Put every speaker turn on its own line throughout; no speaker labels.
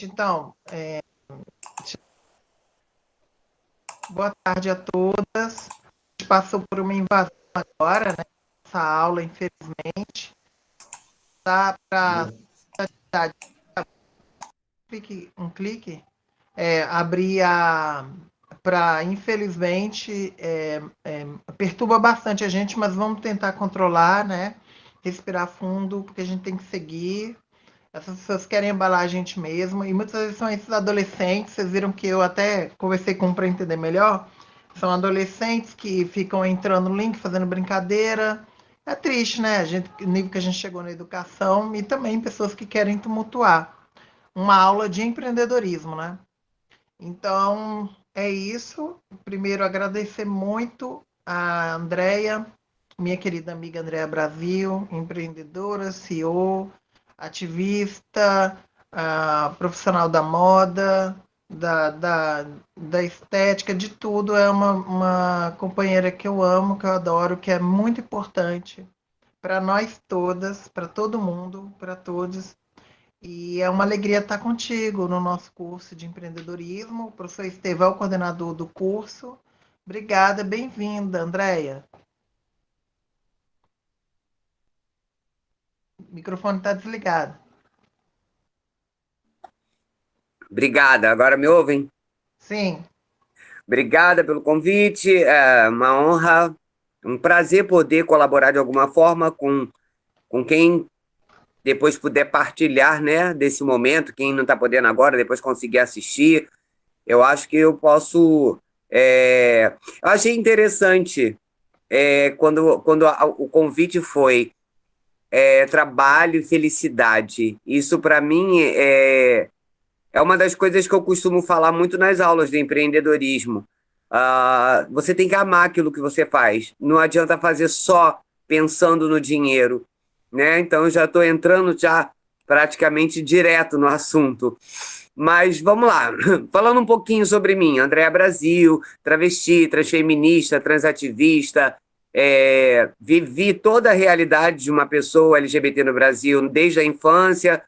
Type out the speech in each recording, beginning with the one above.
Então, boa tarde a todas. A gente passou por uma invasão agora, né? Essa aula, infelizmente. Dá para um clique, abrir para, infelizmente, perturba bastante a gente, mas vamos tentar controlar, né? Respirar fundo, porque a gente tem que seguir. Essas pessoas querem embalar a gente mesmo, e muitas vezes são esses adolescentes. Vocês viram que eu até conversei com um para entender melhor. São adolescentes que ficam entrando no link, fazendo brincadeira. É triste, né? O nível que a gente chegou na educação, e também pessoas que querem tumultuar. Uma aula de empreendedorismo, né? Então, é isso. Primeiro, agradecer muito a Andrea, minha querida amiga Andrea Brasil, empreendedora, CEO, ativista, profissional da moda, da estética, de tudo. É uma companheira que eu amo, que eu adoro, que é muito importante para nós todas, para todo mundo, para todos. E é uma alegria estar contigo no nosso curso de empreendedorismo. O professor Estevão é o coordenador do curso. Obrigada, bem-vinda, Andréia. O microfone está desligado.
Obrigada. Agora me ouvem?
Sim.
Obrigada pelo convite. É uma honra, um prazer poder colaborar de alguma forma com quem depois puder partilhar, né, desse momento. Quem não está podendo agora, depois conseguir assistir. Eu acho que eu posso. Eu achei interessante quando o convite foi trabalho e felicidade. Isso, para mim, é uma das coisas que eu costumo falar muito nas aulas de empreendedorismo. Você tem que amar aquilo que você faz. Não adianta fazer só pensando no dinheiro, né? Então, eu já estou entrando já praticamente direto no assunto. Mas vamos lá, falando um pouquinho sobre mim, Andréa Brasil, travesti, transfeminista, transativista, vivi toda a realidade de uma pessoa LGBT no Brasil desde a infância.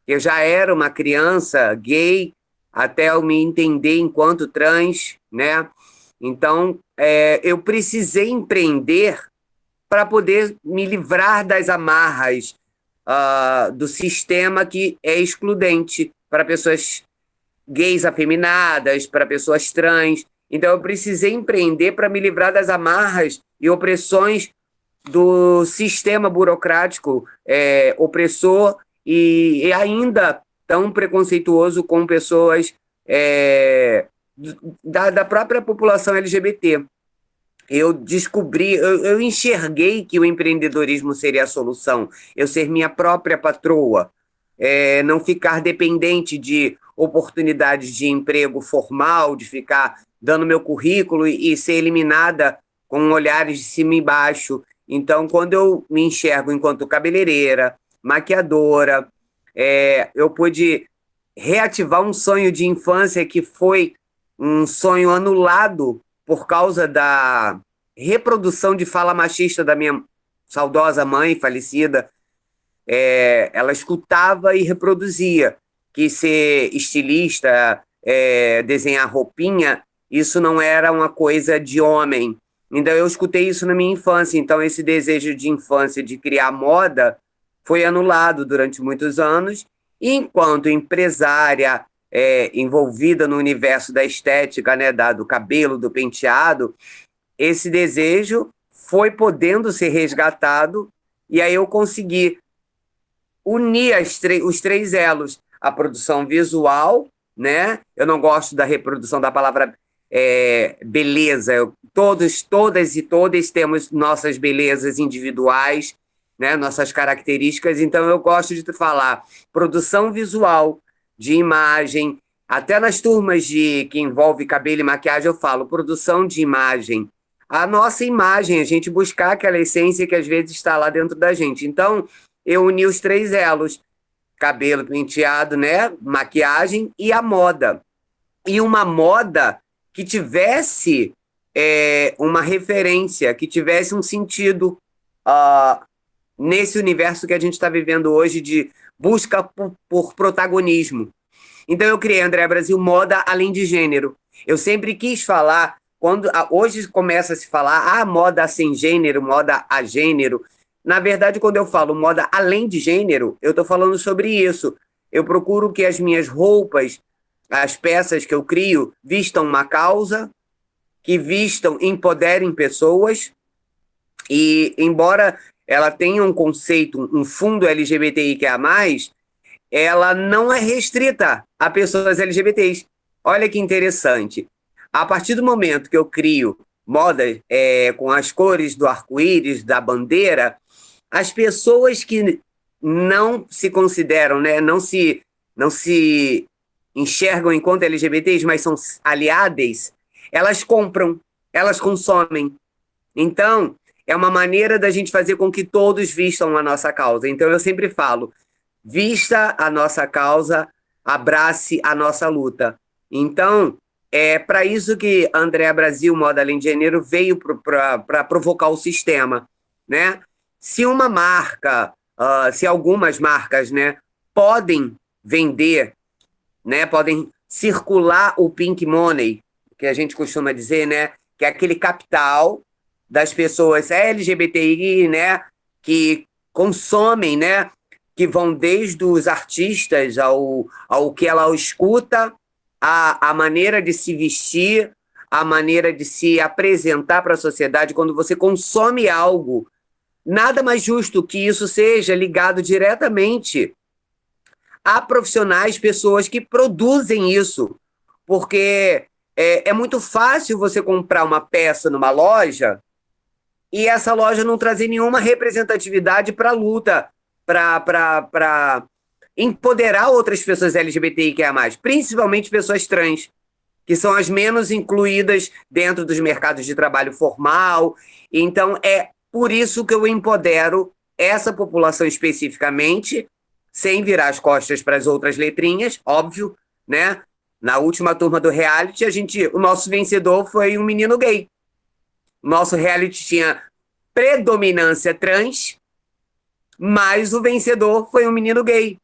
Eu já era uma criança gay até eu me entender enquanto trans, né? Então, eu precisei empreender para poder me livrar das amarras do sistema que é excludente para pessoas gays afeminadas, para pessoas trans. Então, eu precisei empreender para me livrar das amarras e opressões do sistema burocrático opressor e ainda tão preconceituoso com pessoas da própria população LGBT. Eu descobri, eu enxerguei que o empreendedorismo seria a solução. Eu ser minha própria patroa, não ficar dependente de oportunidades de emprego formal, de ficar dando meu currículo e ser eliminada com olhares de cima e baixo. Então, quando eu me enxergo enquanto cabeleireira, maquiadora, eu pude reativar um sonho de infância que foi um sonho anulado por causa da reprodução de fala machista da minha saudosa mãe falecida. Ela escutava e reproduzia que ser estilista, desenhar roupinha, isso não era uma coisa de homem. Então eu escutei isso na minha infância. Então esse desejo de infância de criar moda foi anulado durante muitos anos. E enquanto empresária envolvida no universo da estética, né, do cabelo, do penteado, esse desejo foi podendo ser resgatado. E aí eu consegui unir os três elos, a produção visual, né? Eu não gosto da reprodução da palavra beleza. Todas e todas temos nossas belezas individuais, né? Nossas características. Então eu gosto de falar produção visual, de imagem. Até nas turmas que envolve cabelo e maquiagem eu falo produção de imagem. A nossa imagem, a gente buscar aquela essência que às vezes está lá dentro da gente. Então, eu uni os três elos: cabelo penteado, né, maquiagem e a moda. E uma moda que tivesse uma referência, que tivesse um sentido nesse universo que a gente está vivendo hoje de busca por protagonismo. Então eu criei André Brasil Moda Além de Gênero. Eu sempre quis falar, hoje começa a se falar, moda sem gênero, moda a gênero. Na verdade, quando eu falo moda além de gênero, eu estou falando sobre isso. Eu procuro que as minhas roupas, as peças que eu crio, vistam uma causa, que vistam, empoderem pessoas, e embora ela tenha um conceito, um fundo LGBTIQA+, ela não é restrita a pessoas LGBTs. Olha que interessante. A partir do momento que eu crio moda com as cores do arco-íris, da bandeira, as pessoas que não se consideram, né, não se enxergam enquanto LGBTs, mas são aliadas, elas compram, elas consomem. Então, é uma maneira da gente fazer com que todos vistam a nossa causa. Então, eu sempre falo, vista a nossa causa, abrace a nossa luta. Então, é para isso que André Brasil, Moda Além de Janeiro, veio para provocar o sistema, né? Se uma marca, se algumas marcas, né, podem vender, né, podem circular o pink money, que a gente costuma dizer, né, que é aquele capital das pessoas LGBTI, né, que consomem, né, que vão desde os artistas ao que ela escuta, a maneira de se vestir, a maneira de se apresentar para a sociedade. Quando você consome algo, nada mais justo que isso seja ligado diretamente a profissionais, pessoas que produzem isso, porque é muito fácil você comprar uma peça numa loja e essa loja não trazer nenhuma representatividade para a luta, para empoderar outras pessoas LGBTIQIA+, principalmente pessoas trans, que são as menos incluídas dentro dos mercados de trabalho formal. Então, é por isso que eu empodero essa população especificamente, sem virar as costas para as outras letrinhas, óbvio, né? Na última turma do reality, o nosso vencedor foi um menino gay. Nosso reality tinha predominância trans, mas o vencedor foi um menino gay,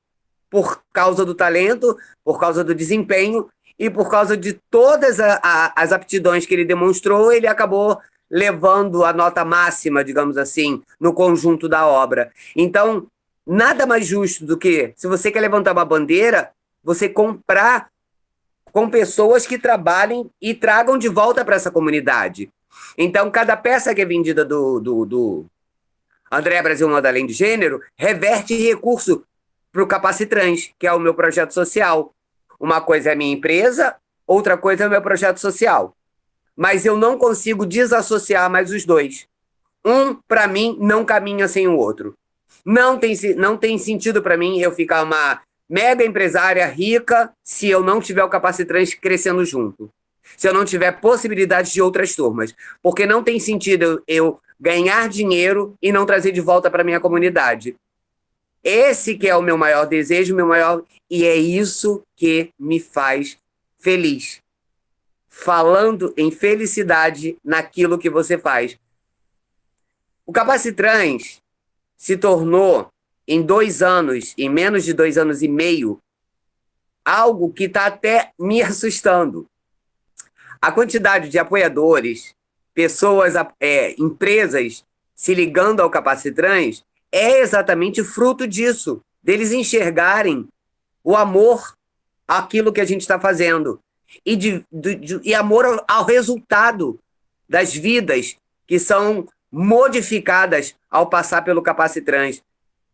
por causa do talento, por causa do desempenho e por causa de todas as aptidões que ele demonstrou, ele acabou levando a nota máxima, digamos assim, no conjunto da obra. Então, nada mais justo do que, se você quer levantar uma bandeira, você comprar com pessoas que trabalhem e tragam de volta para essa comunidade. Então, cada peça que é vendida do André Brasil Moda Além de Gênero reverte recurso para o Capacitrans, que é o meu projeto social. Uma coisa é a minha empresa, outra coisa é o meu projeto social. Mas eu não consigo desassociar mais os dois. Um, para mim, não caminha sem o outro. Não tem sentido para mim eu ficar uma mega empresária rica se eu não tiver o Capacitrans crescendo junto. Se eu não tiver possibilidade de outras turmas. Porque não tem sentido eu ganhar dinheiro e não trazer de volta para minha comunidade. Esse que é o meu maior desejo, e é isso que me faz feliz. Falando em felicidade naquilo que você faz. O Capacitrans se tornou, em 2 anos, em menos de 2 anos e meio, algo que está até me assustando. A quantidade de apoiadores, pessoas, empresas se ligando ao Capacitrans é exatamente fruto disso, deles enxergarem o amor àquilo que a gente está fazendo e amor ao resultado das vidas que são modificadas ao passar pelo Capacitrans.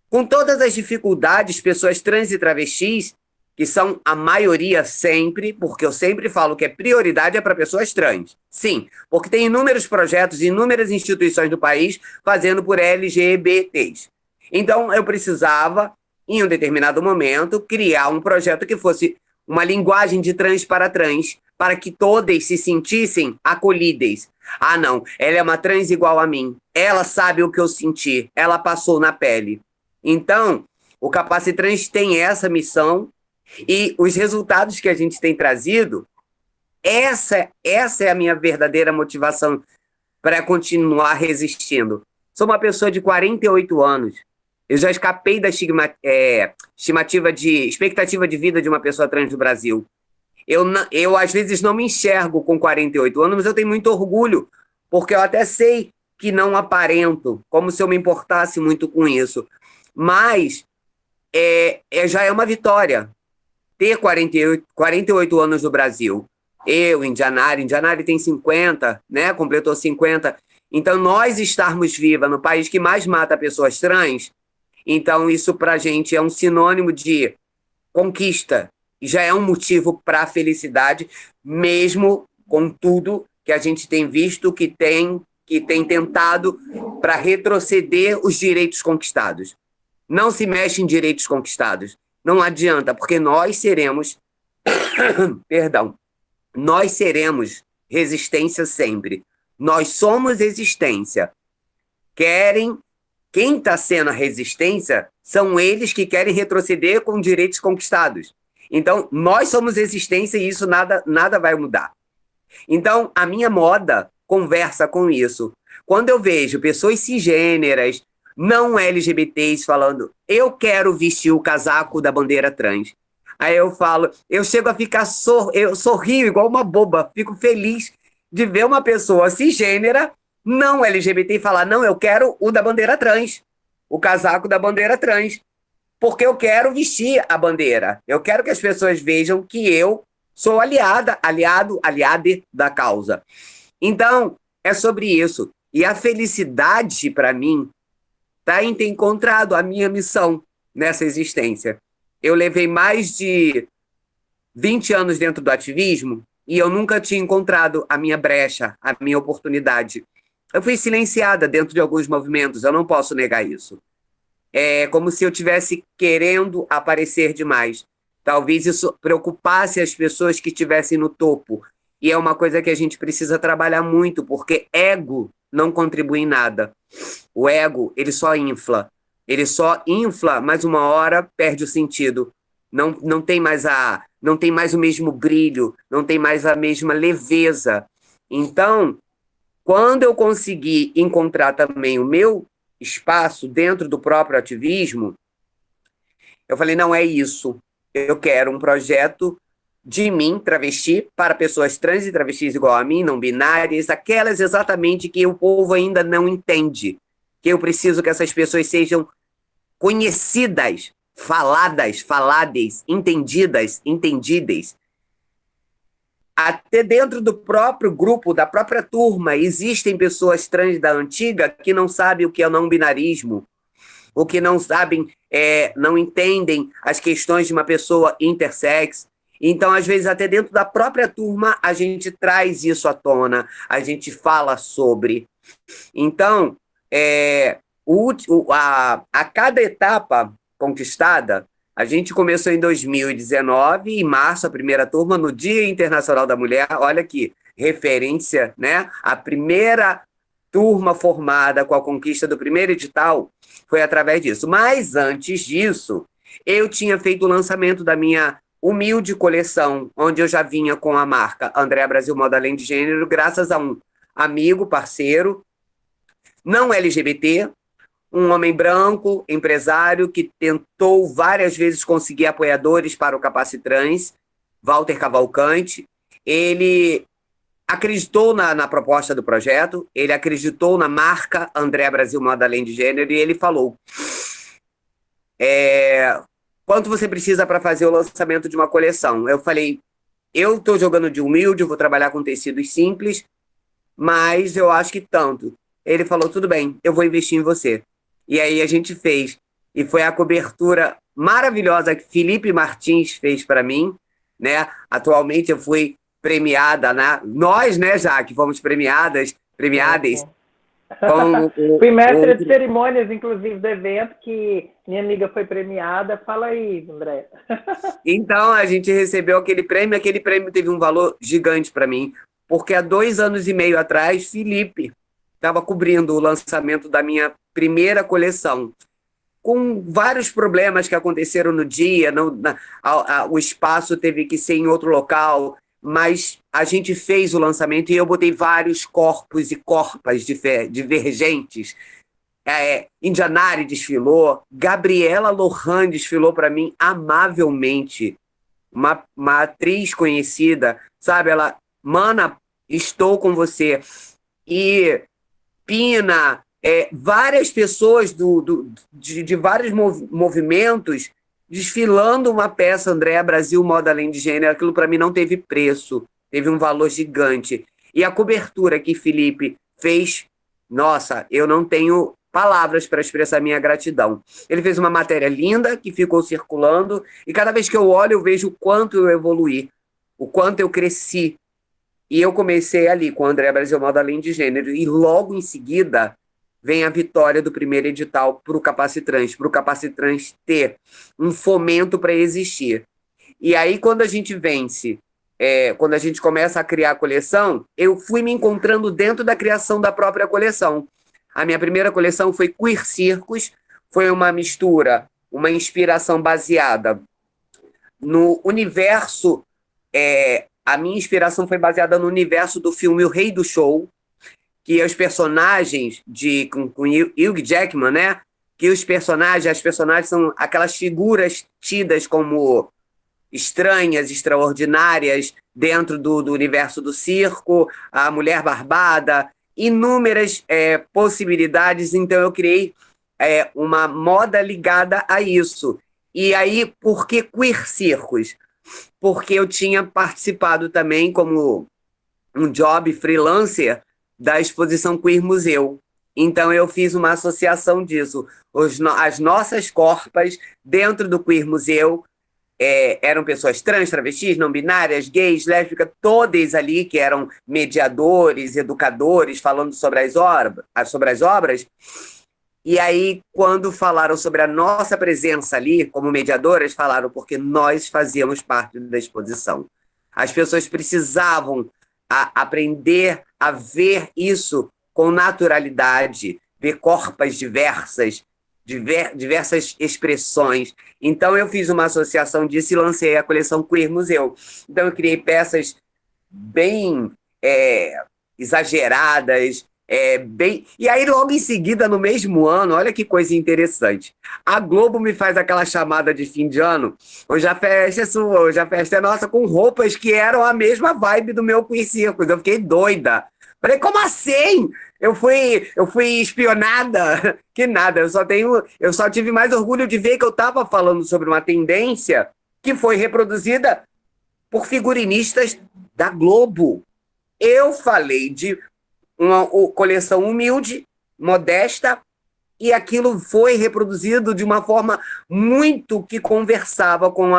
Com todas as dificuldades, pessoas trans e travestis, que são a maioria sempre, porque eu sempre falo que a prioridade é para pessoas trans. Sim, porque tem inúmeros projetos, inúmeras instituições do país fazendo por LGBTs. Então, eu precisava, em um determinado momento, criar um projeto que fosse uma linguagem de trans, para que todas se sentissem acolhidas. Ah, não, ela é uma trans igual a mim. Ela sabe o que eu senti, ela passou na pele. Então, o Capacitrans tem essa missão e os resultados que a gente tem trazido, essa é a minha verdadeira motivação para continuar resistindo. Sou uma pessoa de 48 anos. Eu já escapei da expectativa de vida de uma pessoa trans no Brasil. Eu, às vezes, não me enxergo com 48 anos, mas eu tenho muito orgulho, porque eu até sei que não aparento, como se eu me importasse muito com isso. Mas já é uma vitória ter 48 anos no Brasil. Eu, Indianari tem 50, né? Completou 50. Então, nós estarmos vivas no país que mais mata pessoas trans, então isso para a gente é um sinônimo de conquista. E já é um motivo para a felicidade, mesmo com tudo que a gente tem visto que tem tentado para retroceder os direitos conquistados. Não se mexe em direitos conquistados. Não adianta, porque nós seremos, perdão, nós seremos resistência sempre. Nós somos resistência. Quem está sendo a resistência são eles que querem retroceder com direitos conquistados. Então, nós somos resistência e isso nada vai mudar. Então, a minha moda conversa com isso. Quando eu vejo pessoas cisgêneras, não LGBTs falando, eu quero vestir o casaco da bandeira trans. Aí eu falo, eu chego a ficar, eu sorrio igual uma boba, fico feliz de ver uma pessoa cisgênera, não LGBT, falar, não, eu quero o da bandeira trans, o casaco da bandeira trans, porque eu quero vestir a bandeira. Eu quero que as pessoas vejam que eu sou aliade da causa. Então, é sobre isso. E a felicidade, para mim, está em ter encontrado a minha missão nessa existência. Eu levei mais de 20 anos dentro do ativismo e eu nunca tinha encontrado a minha brecha, a minha oportunidade. Eu fui silenciada dentro de alguns movimentos, eu não posso negar isso. É como se eu estivesse querendo aparecer demais. Talvez isso preocupasse as pessoas que estivessem no topo. E é uma coisa que a gente precisa trabalhar muito, porque ego não contribui em nada. O ego, ele só infla. Ele só infla, mas uma hora perde o sentido. Não tem mais o mesmo brilho, não tem mais a mesma leveza. Então, quando eu consegui encontrar também o meu espaço dentro do próprio ativismo, eu falei, não é isso. Eu quero um projeto de mim, travesti, para pessoas trans e travestis igual a mim, não binárias, aquelas exatamente que o povo ainda não entende. Que eu preciso que essas pessoas sejam conhecidas, falades, entendidas. Até dentro do próprio grupo, da própria turma, existem pessoas trans da antiga que não sabem o que é o não binarismo, ou que não sabem, não entendem as questões de uma pessoa intersex. Então, às vezes, até dentro da própria turma, a gente traz isso à tona, a gente fala sobre. Então, a cada etapa conquistada, a gente começou em 2019, em março, a primeira turma, no Dia Internacional da Mulher. Olha que referência, né? A primeira turma formada com a conquista do primeiro edital foi através disso. Mas, antes disso, eu tinha feito o lançamento da minha humilde coleção, onde eu já vinha com a marca Andréa Brasil Moda Além de Gênero, graças a um amigo, parceiro, não LGBT, um homem branco, empresário, que tentou várias vezes conseguir apoiadores para o Capacitrans, Walter Cavalcante. Ele acreditou na proposta do projeto, ele acreditou na marca Andréa Brasil Moda Além de Gênero e ele falou, quanto você precisa para fazer o lançamento de uma coleção? Eu falei, eu estou jogando de humilde, vou trabalhar com tecidos simples, mas eu acho que tanto. Ele falou, tudo bem, eu vou investir em você. E aí a gente fez. E foi a cobertura maravilhosa que Felipe Martins fez para mim, né? Atualmente eu fui premiada, né? Nós, né, Jaque, fomos premiadas com
Fui mestre de cerimônias, inclusive, do evento, que minha amiga foi premiada. Fala aí, André.
Então, a gente recebeu aquele prêmio teve um valor gigante para mim, porque há 2 anos e meio atrás, Felipe estava cobrindo o lançamento da minha primeira coleção, com vários problemas que aconteceram no dia, o espaço teve que ser em outro local, mas a gente fez o lançamento e eu botei vários corpos e corpas divergentes Indianari desfilou, Gabriela Lohan desfilou para mim amavelmente, uma atriz conhecida, sabe? Ela, mana, estou com você. E Pina, várias pessoas de vários movimentos desfilando uma peça Andréa Brasil Moda Além de Gênero. Aquilo para mim não teve preço, teve um valor gigante. E a cobertura que Felipe fez, nossa, eu não tenho palavras para expressar minha gratidão. Ele fez uma matéria linda que ficou circulando e cada vez que eu olho eu vejo o quanto eu evoluí, o quanto eu cresci. E eu comecei ali com a Andréa Brasil Moda Além de Gênero e logo em seguida vem a vitória do primeiro edital para o Capacitrans ter um fomento para existir. E aí, quando a gente vence, quando a gente começa a criar a coleção, eu fui me encontrando dentro da criação da própria coleção. A minha primeira coleção foi Queer Circus, foi uma mistura, uma inspiração baseada no universo. A minha inspiração foi baseada no universo do filme O Rei do Show, que os personagens com Hugh Jackman, né? Que as personagens são aquelas figuras tidas como estranhas, extraordinárias dentro do universo do circo, a mulher barbada, inúmeras possibilidades. Então eu criei uma moda ligada a isso. E aí, por que Queer Circus? Porque eu tinha participado também como um job freelancer da exposição Queer Museu. Então eu fiz uma associação disso. As nossas corpas dentro do Queer Museu eram pessoas trans, travestis, não binárias, gays, lésbicas, todas ali que eram mediadores, educadores, falando sobre as obras. E aí, quando falaram sobre a nossa presença ali, como mediadoras, falaram porque nós fazíamos parte da exposição. As pessoas precisavam aprender a ver isso com naturalidade, ver corpas diversas expressões. Então, eu fiz uma associação disso e lancei a coleção Queer Museu. Então, eu criei peças bem exageradas, E aí, logo em seguida, no mesmo ano, olha que coisa interessante. A Globo me faz aquela chamada de fim de ano. Hoje a festa é sua, hoje a festa é nossa, com roupas que eram a mesma vibe do meu Queer Circus. Eu fiquei doida. Falei, como assim? Eu fui espionada? Que nada, eu só tive mais orgulho de ver que eu estava falando sobre uma tendência que foi reproduzida por figurinistas da Globo. Eu falei de uma coleção humilde, modesta, e aquilo foi reproduzido de uma forma muito que conversava com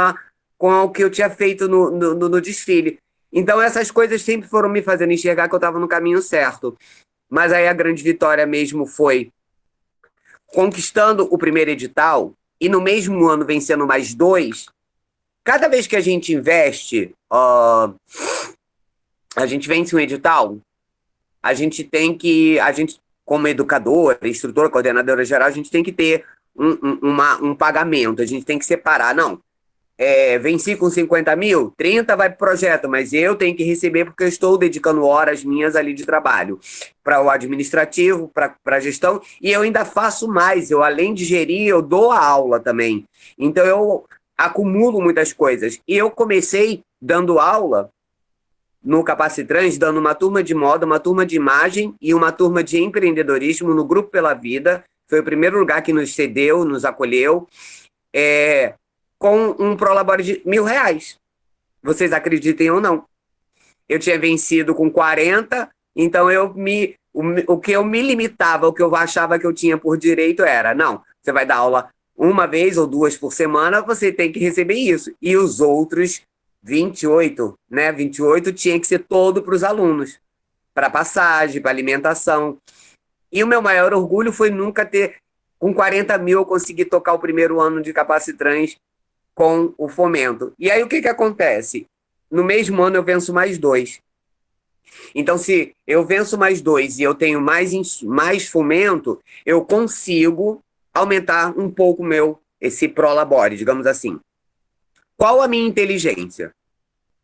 o que eu tinha feito no desfile. Então essas coisas sempre foram me fazendo enxergar que eu estava no caminho certo. Mas aí a grande vitória mesmo foi conquistando o primeiro edital e no mesmo ano vencendo mais 2. Cada vez que a gente investe, a gente vence um edital, a gente como educadora, instrutora, coordenadora geral, a gente tem que ter um pagamento, a gente tem que separar. Não, venci com 50 mil, 30 vai para o projeto, mas eu tenho que receber porque eu estou dedicando horas minhas ali de trabalho para o administrativo, para a gestão, e eu ainda faço mais, eu além de gerir, eu dou a aula também. Então eu acumulo muitas coisas. E eu comecei dando aula no Capacitrans, dando uma turma de moda, uma turma de imagem e uma turma de empreendedorismo no Grupo Pela Vida. Foi o primeiro lugar que nos cedeu, nos acolheu, com um prolabore de R$1.000. Vocês acreditem ou não. Eu tinha vencido com 40, então o que eu me limitava, o que eu achava que eu tinha por direito era, não, você vai dar aula uma vez ou 2 por semana, você tem que receber isso. E os outros 28, né? 28 tinha que ser todo para os alunos, para passagem, para alimentação. E o meu maior orgulho foi nunca ter, com 40 mil, eu consegui tocar o primeiro ano de Capacitrans com o fomento. E aí o que acontece? No mesmo ano eu venço mais 2. Então, se eu venço mais 2 e eu tenho mais fomento, eu consigo aumentar um pouco esse prolabore, digamos assim. Qual a minha inteligência?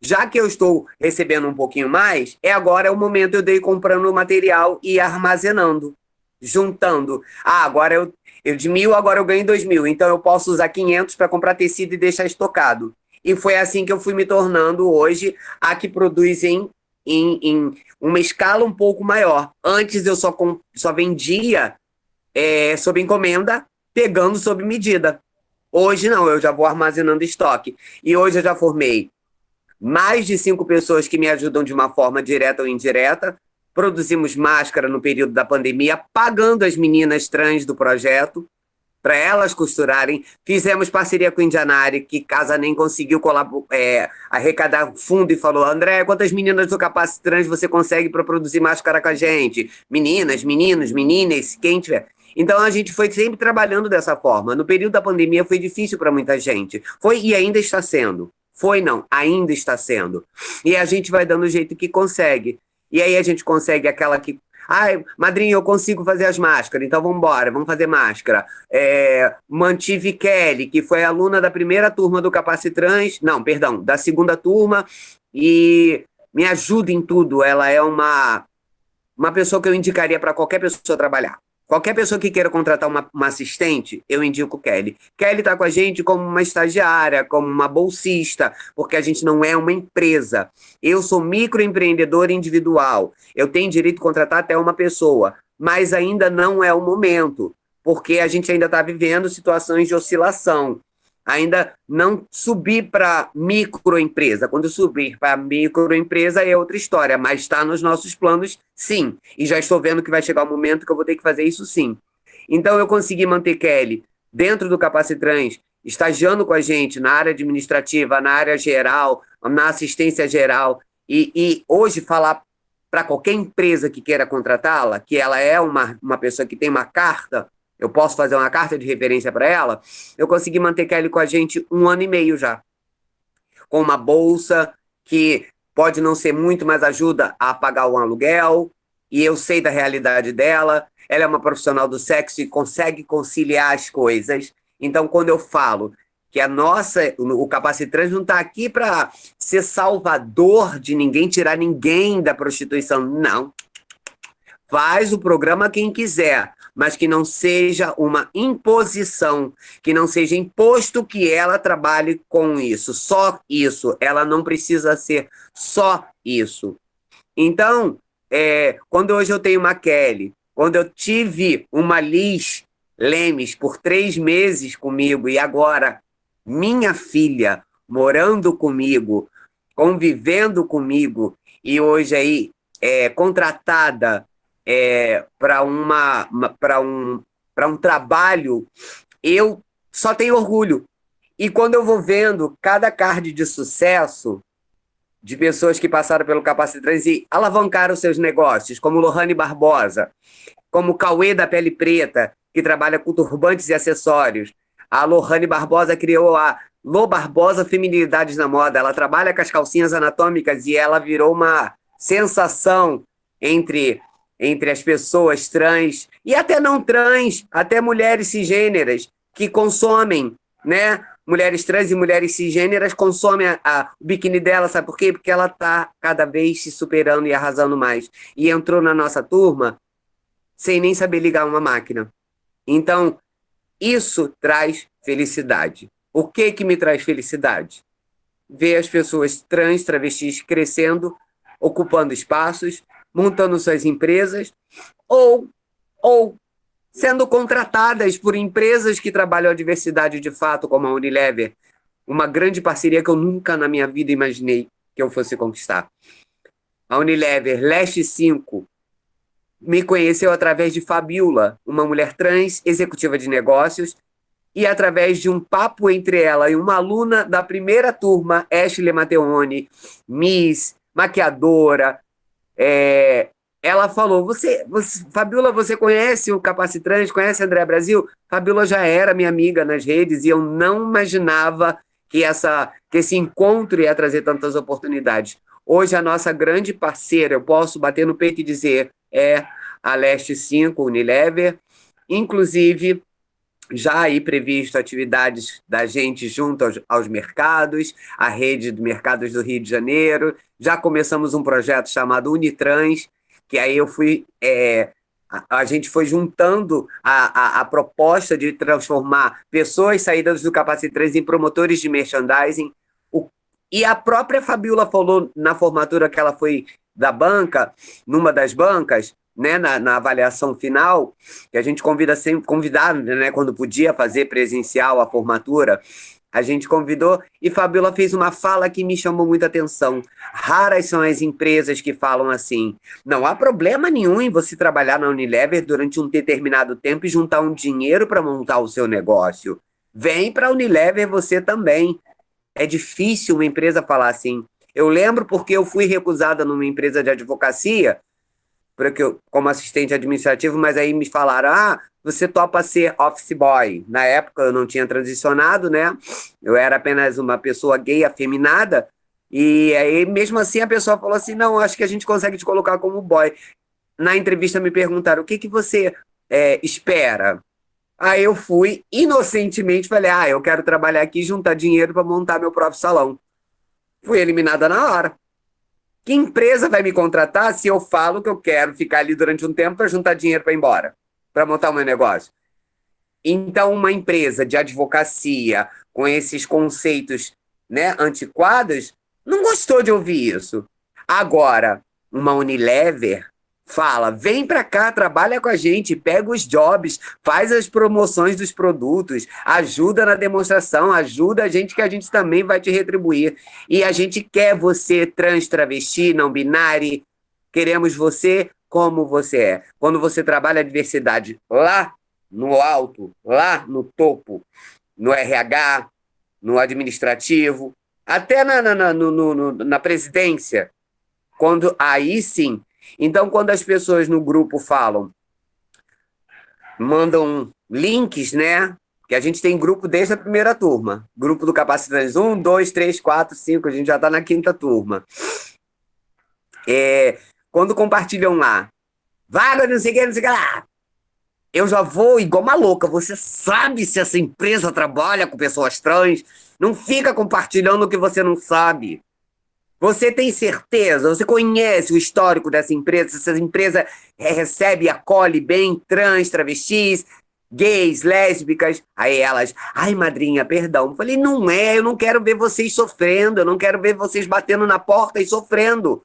Já que eu estou recebendo um pouquinho mais, agora é o momento eu de ir comprando o material e armazenando. juntando. Ah, agora eu de 1.000, agora eu ganho 2.000. Então eu posso usar 500 para comprar tecido e deixar estocado. E foi assim que eu fui me tornando hoje a que produz em uma escala um pouco maior. Antes eu só vendia sob encomenda, pegando sob medida. Hoje não, eu já vou armazenando estoque. E hoje eu já formei mais de 5 pessoas que me ajudam de uma forma direta ou indireta. Produzimos máscara no período da pandemia, pagando as meninas trans do projeto para elas costurarem. Fizemos parceria com a Indianari, que Casa Nem conseguiu arrecadar fundo e falou: André, quantas meninas do Capacity Trans você consegue para produzir máscara com a gente? Meninas, meninos, meninas, quem tiver. Então a gente foi sempre trabalhando dessa forma. No período da pandemia foi difícil para muita gente. Foi e ainda está sendo. Foi não, ainda está sendo. E a gente vai dando o jeito que consegue. E aí a gente consegue aquela que... Ai, madrinha, eu consigo fazer as máscaras, então vamos embora, vamos fazer máscara. Mantive Kelly, que foi aluna da primeira turma do Capacity Trans, não, perdão, da segunda turma, e me ajuda em tudo. Ela é uma pessoa que eu indicaria para qualquer pessoa trabalhar. Qualquer pessoa que queira contratar uma assistente, eu indico Kelly. Kelly está com a gente como uma estagiária, como uma bolsista, porque a gente não é uma empresa. Eu sou microempreendedor individual. Eu tenho direito de contratar até uma pessoa, mas ainda não é o momento, porque a gente ainda está vivendo situações de oscilação. Ainda não subir para microempresa. Quando subir para microempresa é outra história, mas está nos nossos planos, sim. E já estou vendo que vai chegar o momento que eu vou ter que fazer isso, sim. Então eu consegui manter Kelly dentro do Capacity Trans, estagiando com a gente na área administrativa, na área geral, na assistência geral, e hoje falar para qualquer empresa que queira contratá-la, que ela é uma pessoa que tem uma carta, eu posso fazer uma carta de referência para ela, eu consegui manter Kelly com a gente 1 ano e meio já. Com uma bolsa que pode não ser muito, mas ajuda a pagar o aluguel, e eu sei da realidade dela. Ela é uma profissional do sexo e consegue conciliar as coisas. Então, quando eu falo que o Capacity Trans não está aqui para ser salvador de ninguém, tirar ninguém da prostituição, não. Faz o programa quem quiser, mas que não seja uma imposição, que não seja imposto que ela trabalhe com isso, só isso. Ela não precisa ser só isso. Então, quando hoje eu tenho uma Kelly, quando eu tive uma Liz Lemes por 3 meses comigo e agora minha filha morando comigo, convivendo comigo e hoje aí contratada para um trabalho, eu só tenho orgulho. E quando eu vou vendo cada card de sucesso de pessoas que passaram pelo Capacity Trans e alavancaram seus negócios, como Lohane Barbosa, como Cauê da Pele Preta, que trabalha com turbantes e acessórios. A Lohane Barbosa criou a Lô Barbosa Feminilidades na Moda. Ela trabalha com as calcinhas anatômicas e ela virou uma sensação entre as pessoas trans e até não trans, até mulheres cisgêneras que consomem, né? Mulheres trans e mulheres cisgêneras consomem o biquíni dela, sabe por quê? Porque ela está cada vez se superando e arrasando mais. E entrou na nossa turma sem nem saber ligar uma máquina. Então, isso traz felicidade. O que me traz felicidade? Ver as pessoas trans, travestis crescendo, ocupando espaços, montando suas empresas, ou sendo contratadas por empresas que trabalham a diversidade de fato, como a Unilever, uma grande parceria que eu nunca na minha vida imaginei que eu fosse conquistar. A Unilever, Leste 5, me conheceu através de Fabiola, uma mulher trans, executiva de negócios, e através de um papo entre ela e uma aluna da primeira turma, Ashley Mateoni, Miss, maquiadora, ela falou, Fabiola, você conhece o Capacity Trans, conhece a André Brasil? Fabiola já era minha amiga nas redes e eu não imaginava que esse encontro ia trazer tantas oportunidades. Hoje a nossa grande parceira, eu posso bater no peito e dizer, é a Leste 5, Unilever, inclusive já aí previsto atividades da gente junto aos mercados, a rede de mercados do Rio de Janeiro. Já começamos um projeto chamado Unitrans, que aí eu fui A gente foi juntando a proposta de transformar pessoas saídas do Capacity 3 em promotores de merchandising. E a própria Fabiola falou na formatura que ela foi da banca, numa das bancas, né, na avaliação final, que a gente convidava, né, quando podia fazer presencial a formatura, a gente convidou e Fabiola fez uma fala que me chamou muita atenção. Raras são as empresas que falam assim: não há problema nenhum em você trabalhar na Unilever durante um determinado tempo e juntar um dinheiro para montar o seu negócio. Vem para a Unilever você também. É difícil uma empresa falar assim. Eu lembro porque eu fui recusada numa empresa de advocacia porque como assistente administrativo, mas aí me falaram, você topa ser office boy. Na época eu não tinha transicionado, né? Eu era apenas uma pessoa gay afeminada, e aí mesmo assim a pessoa falou assim, não, acho que a gente consegue te colocar como boy. Na entrevista me perguntaram, o que você espera? Aí eu fui, inocentemente, falei, eu quero trabalhar aqui e juntar dinheiro para montar meu próprio salão. Fui eliminada na hora. Que empresa vai me contratar se eu falo que eu quero ficar ali durante um tempo para juntar dinheiro para ir embora, para montar o meu negócio? Então, uma empresa de advocacia com esses conceitos, né, antiquados não gostou de ouvir isso. Agora, uma Unilever fala, vem para cá, trabalha com a gente, pega os jobs, faz as promoções dos produtos, ajuda na demonstração, ajuda a gente que a gente também vai te retribuir. E a gente quer você trans, travesti, não binário, queremos você como você é. Quando você trabalha a diversidade lá no alto, lá no topo, no RH, no administrativo, até na presidência, quando aí sim. Então, quando as pessoas no grupo falam, mandam links, né? Que a gente tem grupo desde a primeira turma. Grupo do Capacitantes 1, 2, 3, 4, 5, a gente já está na quinta turma. Quando compartilham lá, vaga, não sei o que, não sei o que lá. Eu já vou igual uma louca. Você sabe se essa empresa trabalha com pessoas trans? Não fica compartilhando o que você não sabe. Você tem certeza? Você conhece o histórico dessa empresa? Se essa empresa recebe e acolhe bem trans, travestis, gays, lésbicas? Aí elas, ai madrinha, perdão. Eu falei, não é, eu não quero ver vocês sofrendo, eu não quero ver vocês batendo na porta e sofrendo.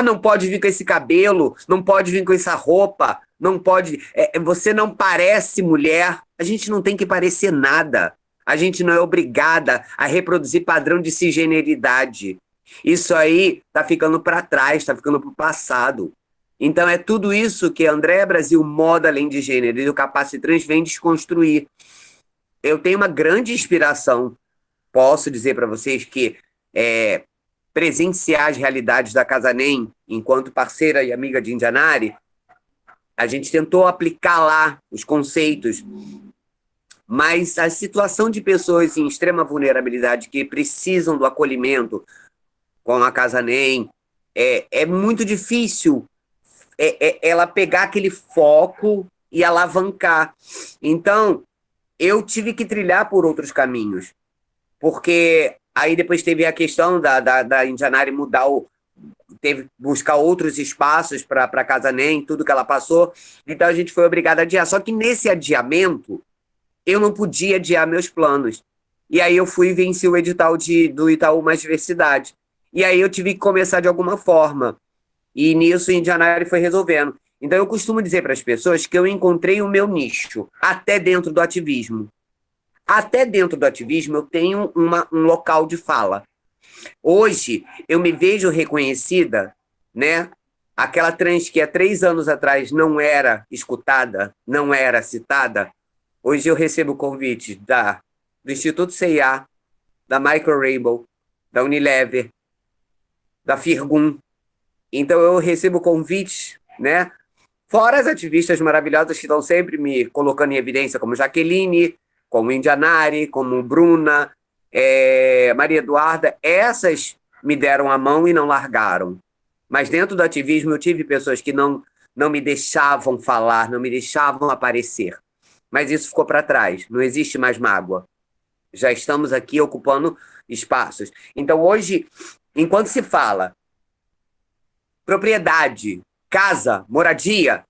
Não pode vir com esse cabelo, não pode vir com essa roupa, não pode. Você não parece mulher. A gente não tem que parecer nada. A gente não é obrigada a reproduzir padrão de cisgeneridade. Isso aí tá ficando para trás, tá ficando para o passado. Então é tudo isso que a Andréa Brasil, Moda Além de Gênero e o Capacity Trans vem desconstruir. Eu tenho uma grande inspiração. Posso dizer para vocês que presenciar as realidades da Casa NEM, enquanto parceira e amiga de Indianari, a gente tentou aplicar lá os conceitos, mas a situação de pessoas em extrema vulnerabilidade que precisam do acolhimento com a Casa NEM é muito difícil ela pegar aquele foco e alavancar. Então, eu tive que trilhar por outros caminhos, porque aí depois teve a questão da Indianari mudar teve que buscar outros espaços para a Casa NEM, tudo que ela passou, então a gente foi obrigado a adiar. Só que nesse adiamento, eu não podia adiar meus planos. E aí eu fui e venci o edital do Itaú Mais Diversidade. E aí eu tive que começar de alguma forma. E nisso o Indianari foi resolvendo. Então eu costumo dizer para as pessoas que eu encontrei o meu nicho, até dentro do ativismo. Até dentro do ativismo eu tenho um local de fala. Hoje eu me vejo reconhecida, né? Aquela trans que há 3 anos atrás não era escutada, não era citada. Hoje eu recebo convite do Instituto CIA, da Micro Rainbow, da Unilever, da Firgun. Então eu recebo convites, né? Fora as ativistas maravilhosas que estão sempre me colocando em evidência, como Jaqueline, como Indianari, como Bruna, Maria Eduarda. Essas me deram a mão e não largaram. Mas dentro do ativismo eu tive pessoas que não me deixavam falar, não me deixavam aparecer. Mas isso ficou para trás, não existe mais mágoa. Já estamos aqui ocupando espaços. Então hoje, enquanto se fala propriedade, casa, moradia,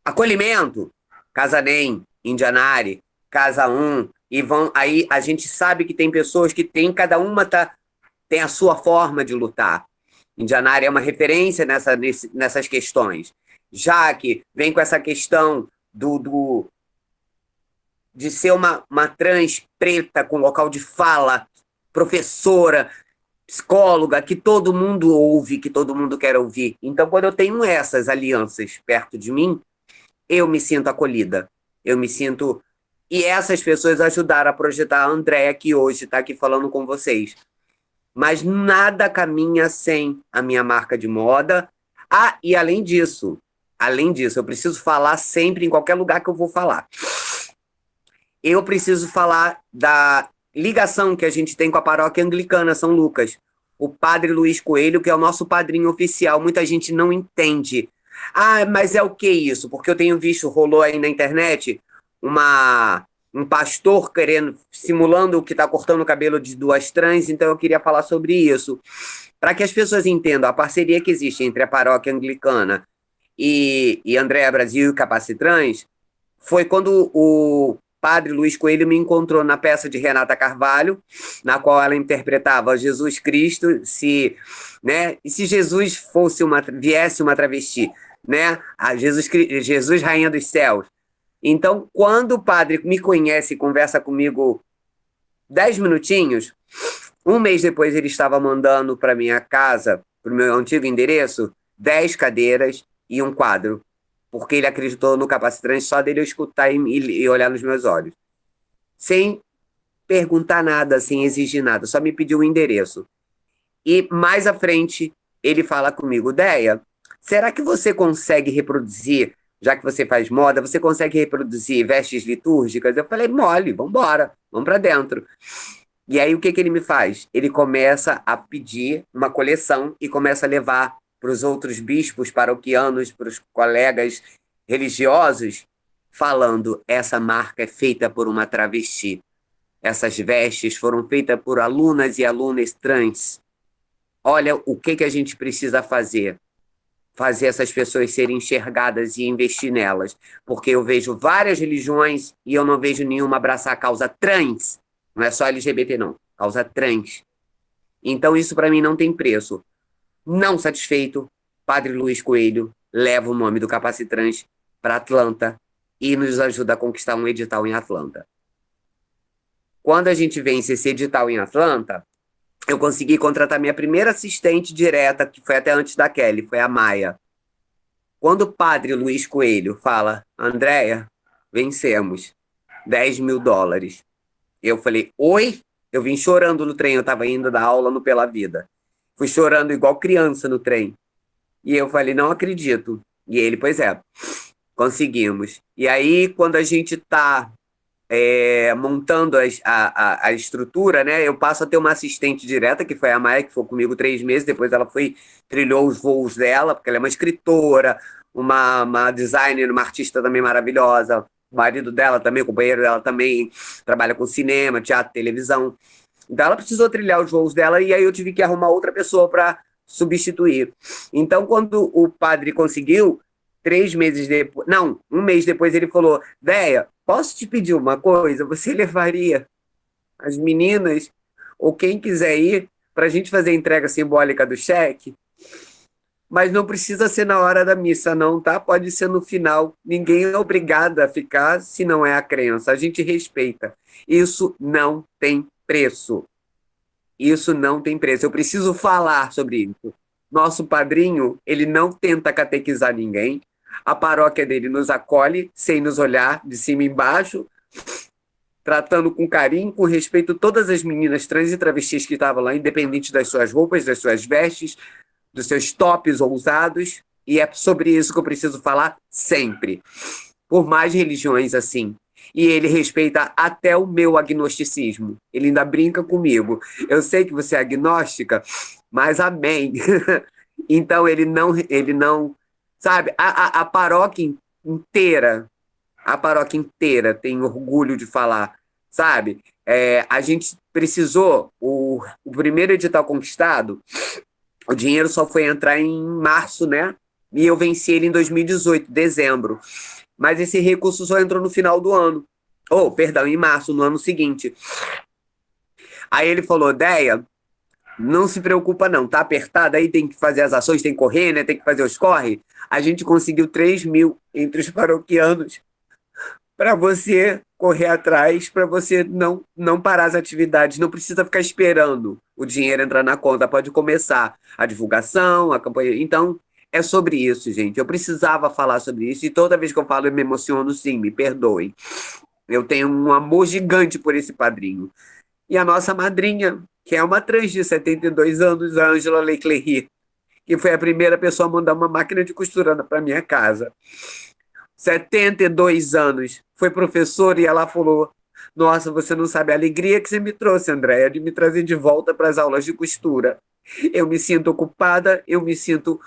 acolhimento, Casa NEM, Indianari, Casa 1, e vão aí a gente sabe que tem pessoas que tem, cada uma tem a sua forma de lutar. Indianari é uma referência nessas questões. Jaque vem com essa questão de ser uma trans preta com local de fala, professora, psicóloga, que todo mundo ouve, que todo mundo quer ouvir. Então, quando eu tenho essas alianças perto de mim, eu me sinto acolhida. Eu me sinto... E essas pessoas ajudaram a projetar a Andréia, que hoje está aqui falando com vocês. Mas nada caminha sem a minha marca de moda. Ah, e além disso, eu preciso falar sempre em qualquer lugar que eu vou falar. Eu preciso falar da ligação que a gente tem com a paróquia anglicana São Lucas. O padre Luiz Coelho, que é o nosso padrinho oficial, muita gente não entende. Ah, mas é o que isso? Porque eu tenho visto, rolou aí na internet, um pastor simulando que está cortando o cabelo de duas trans, então eu queria falar sobre isso. Para que as pessoas entendam a parceria que existe entre a paróquia anglicana e Andréa Brasil e Capacitrans, foi quando o padre Luiz Coelho me encontrou na peça de Renata Carvalho, na qual ela interpretava Jesus Cristo, e se Jesus viesse uma travesti, né? A Jesus Rainha dos Céus. Então, quando o padre me conhece e conversa comigo 10 minutinhos, um mês depois ele estava mandando para minha casa, para o meu antigo endereço, 10 cadeiras e um quadro, porque ele acreditou no Capacitrans só dele eu escutar e olhar nos meus olhos. Sem perguntar nada, sem exigir nada, só me pediu o endereço. E mais à frente, ele fala comigo, Déia, será que você consegue reproduzir, já que você faz moda, você consegue reproduzir vestes litúrgicas? Eu falei, mole, vamos embora, vamos para dentro. E aí o que ele me faz? Ele começa a pedir uma coleção e começa a levar para os outros bispos paroquianos, para os colegas religiosos, falando, essa marca é feita por uma travesti. Essas vestes foram feitas por alunas e alunas trans. Olha o que a gente precisa fazer. Fazer essas pessoas serem enxergadas e investir nelas. Porque eu vejo várias religiões e eu não vejo nenhuma abraçar a causa trans. Não é só LGBT, não. Causa trans. Então isso para mim não tem preço. Não satisfeito, Padre Luiz Coelho leva o nome do Capacitrans para Atlanta e nos ajuda a conquistar um edital em Atlanta. Quando a gente vence esse edital em Atlanta, eu consegui contratar minha primeira assistente direta, que foi até antes da Kelly, foi a Maia. Quando o Padre Luiz Coelho fala, Andréia, vencemos, $10.000. Eu falei, oi? Eu vim chorando no trem, eu estava indo dar aula no Pela Vida. Fui chorando igual criança no trem. E eu falei, não acredito. E ele, pois é, conseguimos. E aí, quando a gente está montando a estrutura, né, eu passo a ter uma assistente direta, que foi a Maia, que foi comigo 3 meses, depois ela trilhou os voos dela, porque ela é uma escritora, uma designer, uma artista também maravilhosa, o marido dela também, o companheiro dela também, trabalha com cinema, teatro, televisão. Então ela precisou trilhar os voos dela e aí eu tive que arrumar outra pessoa para substituir. Então, quando o padre conseguiu, 3 meses depois... Não, 1 mês depois ele falou, Déia, posso te pedir uma coisa? Você levaria as meninas ou quem quiser ir para a gente fazer a entrega simbólica do cheque? Mas não precisa ser na hora da missa, não, tá? Pode ser no final. Ninguém é obrigado a ficar se não é a crença. A gente respeita. Isso não tem preço. Isso não tem preço. Eu preciso falar sobre isso. Nosso padrinho, ele não tenta catequizar ninguém. A paróquia dele nos acolhe, sem nos olhar de cima e embaixo, tratando com carinho, com respeito todas as meninas trans e travestis que estavam lá, independente das suas roupas, das suas vestes, dos seus tops ousados. E é sobre isso que eu preciso falar sempre. Por mais religiões assim. E ele respeita até o meu agnosticismo. Ele ainda brinca comigo. Eu sei que você é agnóstica, mas amém. Então ele não, sabe, a paróquia inteira tem orgulho de falar, sabe? A gente precisou, o primeiro edital conquistado, o dinheiro só foi entrar em março, né? e eu venci ele em 2018, dezembro. Mas esse recurso só entrou no final do ano. Perdão, em março, no ano seguinte. Aí ele falou, Déia, não se preocupa não, tá apertado aí, tem que fazer as ações, tem que correr, né? Tem que fazer os corre. A gente conseguiu 3 mil entre os paroquianos para você correr atrás, para você não parar as atividades, não precisa ficar esperando o dinheiro entrar na conta, pode começar a divulgação, a campanha. Então, é sobre isso, gente. Eu precisava falar sobre isso e toda vez que eu falo eu me emociono, sim, me perdoem. Eu tenho um amor gigante por esse padrinho. E a nossa madrinha, que é uma trans de 72 anos, a Ângela Leclerc, que foi a primeira pessoa a mandar uma máquina de costura para minha casa. 72 anos, foi professora e ela falou: Nossa, você não sabe a alegria que você me trouxe, Andréia, de me trazer de volta para as aulas de costura. Eu me sinto ocupada, eu me sinto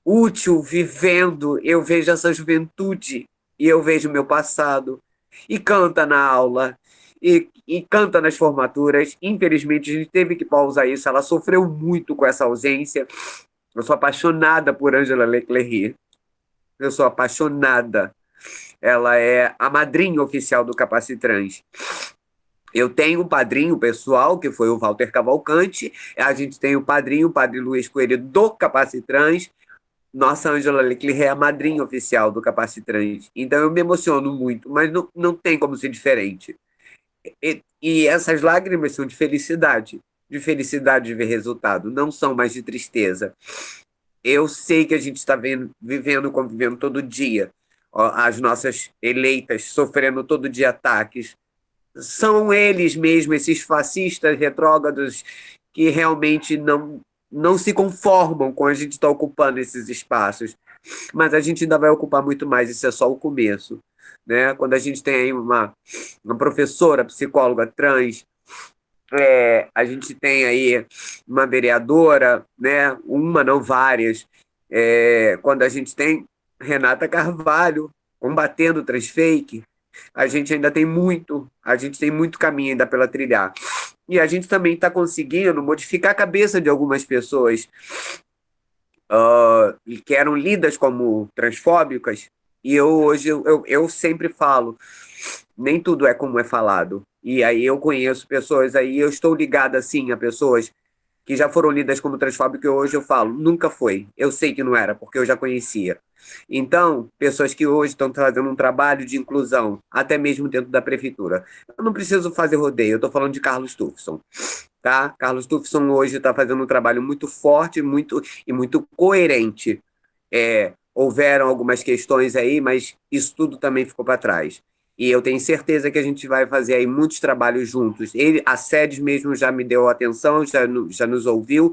útil, vivendo, eu vejo essa juventude e eu vejo o meu passado. E canta na aula, e canta nas formaturas. Infelizmente, a gente teve que pausar isso, ela sofreu muito com essa ausência. Eu sou apaixonada por Ângela Leclerc. Eu sou apaixonada. Ela é a madrinha oficial do Capacitrans. Eu tenho um padrinho pessoal, que foi o Walter Cavalcante. A gente tem o Padre Luiz Coelho do Capacitrans. Nossa Ângela Leclerc é a madrinha oficial do Capacitrans. Então eu me emociono muito, mas não tem como ser diferente. E essas lágrimas são de felicidade de ver resultado, não são mais de tristeza. Eu sei que a gente está vivendo, convivendo todo dia. As nossas eleitas sofrendo todo dia ataques. São eles mesmos, esses fascistas retrógrados, que realmente não se conformam com a gente estar ocupando esses espaços. Mas a gente ainda vai ocupar muito mais, isso é só o começo. Né? Quando a gente tem aí uma professora, psicóloga trans, a gente tem aí uma vereadora, né? Uma, não várias. Quando a gente tem Renata Carvalho combatendo o transfake, a gente tem muito caminho ainda pela trilhar. E a gente também está conseguindo modificar a cabeça de algumas pessoas que eram lidas como transfóbicas. E eu sempre falo, nem tudo é como é falado. E aí eu conheço pessoas aí, eu estou ligada assim a pessoas que já foram lidas como transfóbicas e hoje eu falo, nunca foi. Eu sei que não era, porque eu já conhecia. Então, pessoas que hoje estão fazendo um trabalho de inclusão, até mesmo dentro da prefeitura. Eu não preciso fazer rodeio, eu estou falando de Carlos Tufson. Tá? Carlos Tufson hoje está fazendo um trabalho muito forte e muito coerente. Houveram algumas questões aí, mas isso tudo também ficou para trás. E eu tenho certeza que a gente vai fazer aí muitos trabalhos juntos. A SEDES mesmo já me deu atenção, já nos ouviu,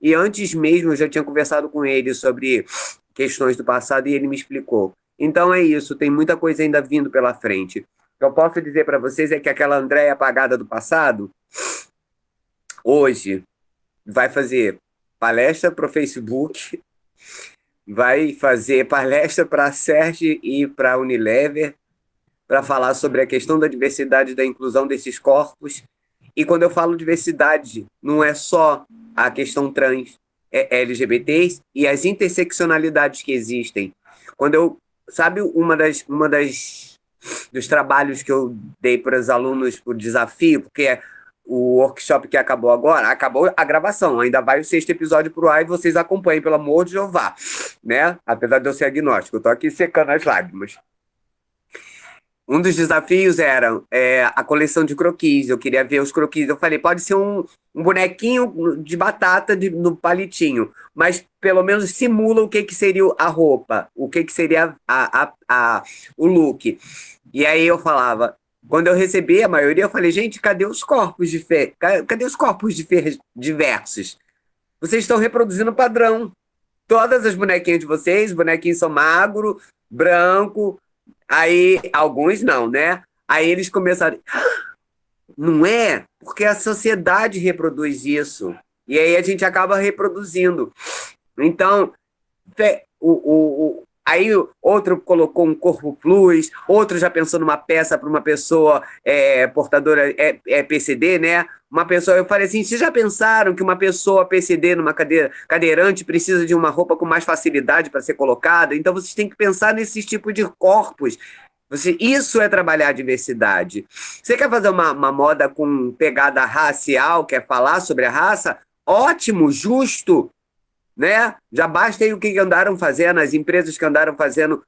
e antes mesmo eu já tinha conversado com ele sobre questões do passado e ele me explicou. Então é isso, tem muita coisa ainda vindo pela frente. O que eu posso dizer para vocês é que aquela Andréia apagada do passado, hoje, vai fazer palestra para o Facebook, vai fazer palestra para a SERJ e para a Unilever, para falar sobre a questão da diversidade e da inclusão desses corpos. E quando eu falo diversidade, não é só a questão trans, é LGBTs e as interseccionalidades que existem. Sabe, dos trabalhos que eu dei para os alunos, o desafio, porque é o workshop que acabou agora, acabou a gravação, ainda vai o 6º episódio para o ar e vocês acompanhem, pelo amor de Jeová, né? Apesar de eu ser agnóstico, eu estou aqui secando as lágrimas. Um dos desafios era a coleção de croquis. Eu queria ver os croquis. Eu falei, pode ser um bonequinho de batata no palitinho, mas pelo menos simula o que seria a roupa, o que seria o look. E aí eu falava, quando eu recebi a maioria, eu falei, gente, cadê os corpos cadê os corpos diversos? Vocês estão reproduzindo o padrão. Todas as bonequinhas de vocês, bonequinhos são magro, branco. Aí, alguns não, né? Aí eles começaram, não é? Porque a sociedade reproduz isso. E aí a gente acaba reproduzindo. Então, Aí outro colocou um corpo plus, outro já pensou numa peça para uma pessoa portadora PCD, né? Uma pessoa, eu falei assim, vocês já pensaram que uma pessoa PCD numa cadeirante precisa de uma roupa com mais facilidade para ser colocada? Então vocês têm que pensar nesse tipo de corpos. Isso é trabalhar a diversidade. Você quer fazer uma moda com pegada racial, quer falar sobre a raça? Ótimo, justo, né? Já basta aí o que andaram fazendo, as empresas que andaram fazendo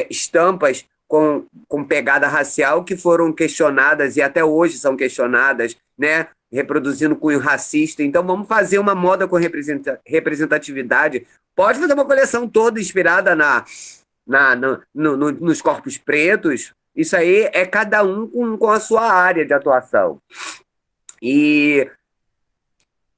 estampas com pegada racial que foram questionadas e até hoje são questionadas, né? Reproduzindo cunho racista. Então vamos fazer uma moda com representatividade. Pode fazer uma coleção toda inspirada nos corpos pretos. Isso aí é cada um com a sua área de atuação. E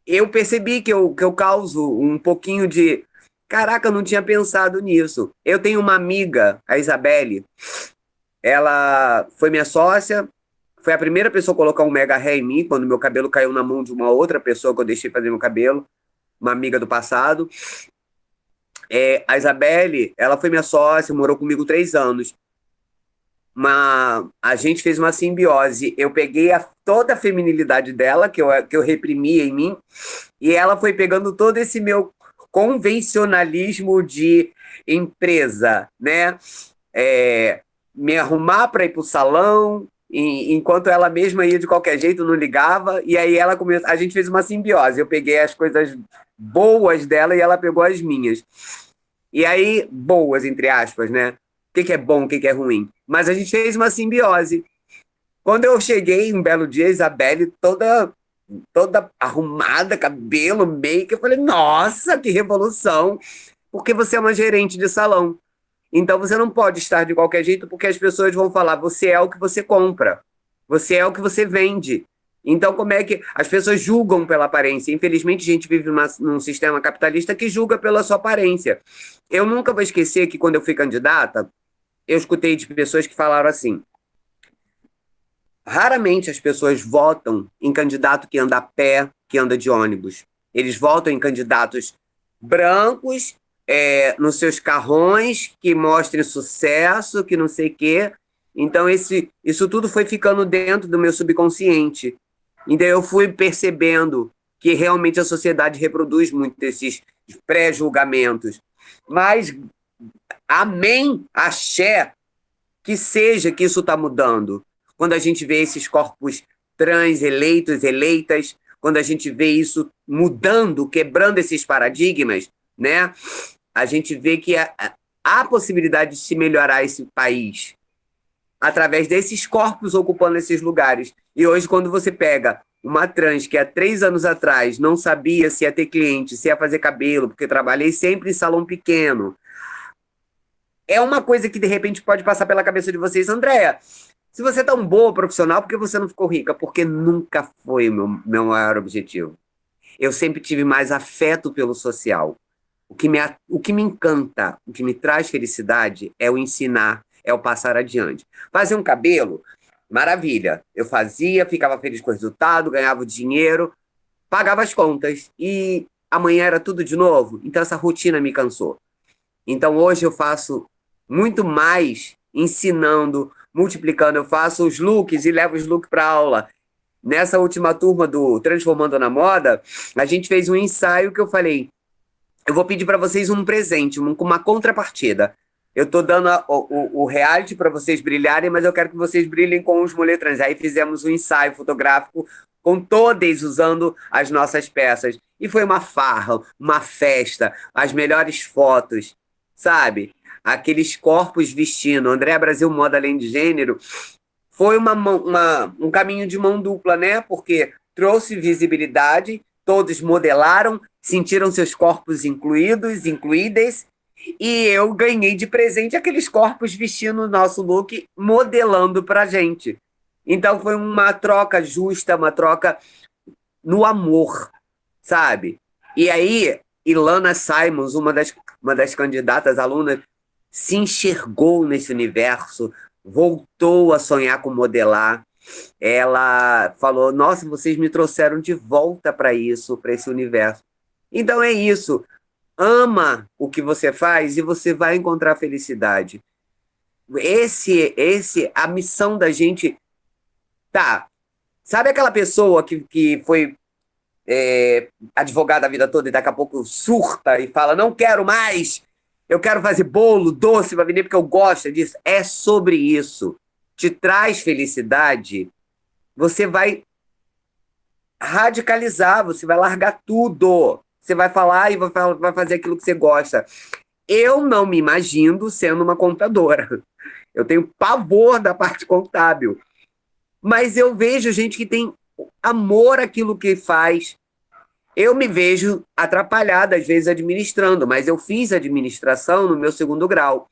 eu percebi que eu causo um pouquinho de... Caraca, eu não tinha pensado nisso. Eu tenho uma amiga, a Isabelle, ela foi minha sócia, foi a primeira pessoa a colocar um mega ré em mim, quando meu cabelo caiu na mão de uma outra pessoa que eu deixei fazer meu cabelo, uma amiga do passado. A Isabelle, ela foi minha sócia, morou comigo 3 anos. A gente fez uma simbiose. Eu peguei toda a feminilidade dela, que eu reprimia em mim, e ela foi pegando todo esse meu convencionalismo de empresa, né? Me arrumar para ir para o salão, enquanto ela mesma ia de qualquer jeito, não ligava, e aí a gente fez uma simbiose. Eu peguei as coisas boas dela e ela pegou as minhas. E aí, boas, entre aspas, né? O que é bom, o que é ruim. Mas a gente fez uma simbiose. Quando eu cheguei um belo dia, a Isabelle toda arrumada, cabelo, make, eu falei, nossa, que revolução! Porque você é uma gerente de salão. Então você não pode estar de qualquer jeito, porque as pessoas vão falar, você é o que você compra, você é o que você vende. Então como é que as pessoas julgam pela aparência? Infelizmente a gente vive num sistema capitalista que julga pela sua aparência. Eu nunca vou esquecer que quando eu fui candidata, eu escutei de pessoas que falaram assim, raramente as pessoas votam em candidato que anda a pé, que anda de ônibus. Eles votam em candidatos brancos, nos seus carrões, que mostrem sucesso, que não sei o quê. Então, isso tudo foi ficando dentro do meu subconsciente. Então, eu fui percebendo que realmente a sociedade reproduz muito esses pré-julgamentos. Mas, amém, axé, que seja que isso está mudando. Quando a gente vê esses corpos trans, eleitos, eleitas, quando a gente vê isso mudando, quebrando esses paradigmas, né? A gente vê que há possibilidade de se melhorar esse país através desses corpos ocupando esses lugares. E hoje, quando você pega uma trans que há 3 anos atrás não sabia se ia ter cliente, se ia fazer cabelo, porque trabalhei sempre em salão pequeno, é uma coisa que de repente pode passar pela cabeça de vocês, Andréa. Se você é tão boa profissional, por que você não ficou rica? Porque nunca foi o meu maior objetivo. Eu sempre tive mais afeto pelo social. O que me encanta, o que me traz felicidade é o ensinar, é o passar adiante. Fazer um cabelo, maravilha. Eu fazia, ficava feliz com o resultado, ganhava o dinheiro, pagava as contas. E amanhã era tudo de novo. Então essa rotina me cansou. Então hoje eu faço muito mais ensinando, multiplicando. Eu faço os looks e levo os looks para aula. Nessa última turma do Transformando na Moda, a gente fez um ensaio que eu falei, eu vou pedir para vocês um presente, uma contrapartida. Eu estou dando o reality para vocês brilharem, mas eu quero que vocês brilhem com os moletrões. Aí fizemos um ensaio fotográfico com todas usando as nossas peças. E foi uma farra, uma festa, as melhores fotos, sabe? Aqueles corpos vestindo. André Brasil Moda Além de Gênero foi um caminho de mão dupla, né? Porque trouxe visibilidade, todos modelaram, sentiram seus corpos incluídos, incluídas, e eu ganhei de presente aqueles corpos vestindo o nosso look, modelando pra gente. Então foi uma troca justa, uma troca no amor, sabe? E aí, Ilana Simons, uma das candidatas alunas, se enxergou nesse universo, voltou a sonhar com modelar. Ela falou, nossa, vocês me trouxeram de volta para isso, para esse universo. Então é isso. ama o que você faz e você vai encontrar felicidade. A missão da gente, tá? Sabe aquela pessoa que foi advogada a vida toda e daqui a pouco surta e fala, não quero mais, eu quero fazer bolo, doce para vender porque eu gosto disso. É sobre isso. Te traz felicidade, você vai radicalizar, você vai largar tudo. Você vai falar e vai fazer aquilo que você gosta. Eu não me imagino sendo uma contadora. Eu tenho pavor da parte contábil. Mas eu vejo gente que tem amor àquilo que faz. Eu me vejo atrapalhada, às vezes, administrando, mas eu fiz administração no meu segundo grau.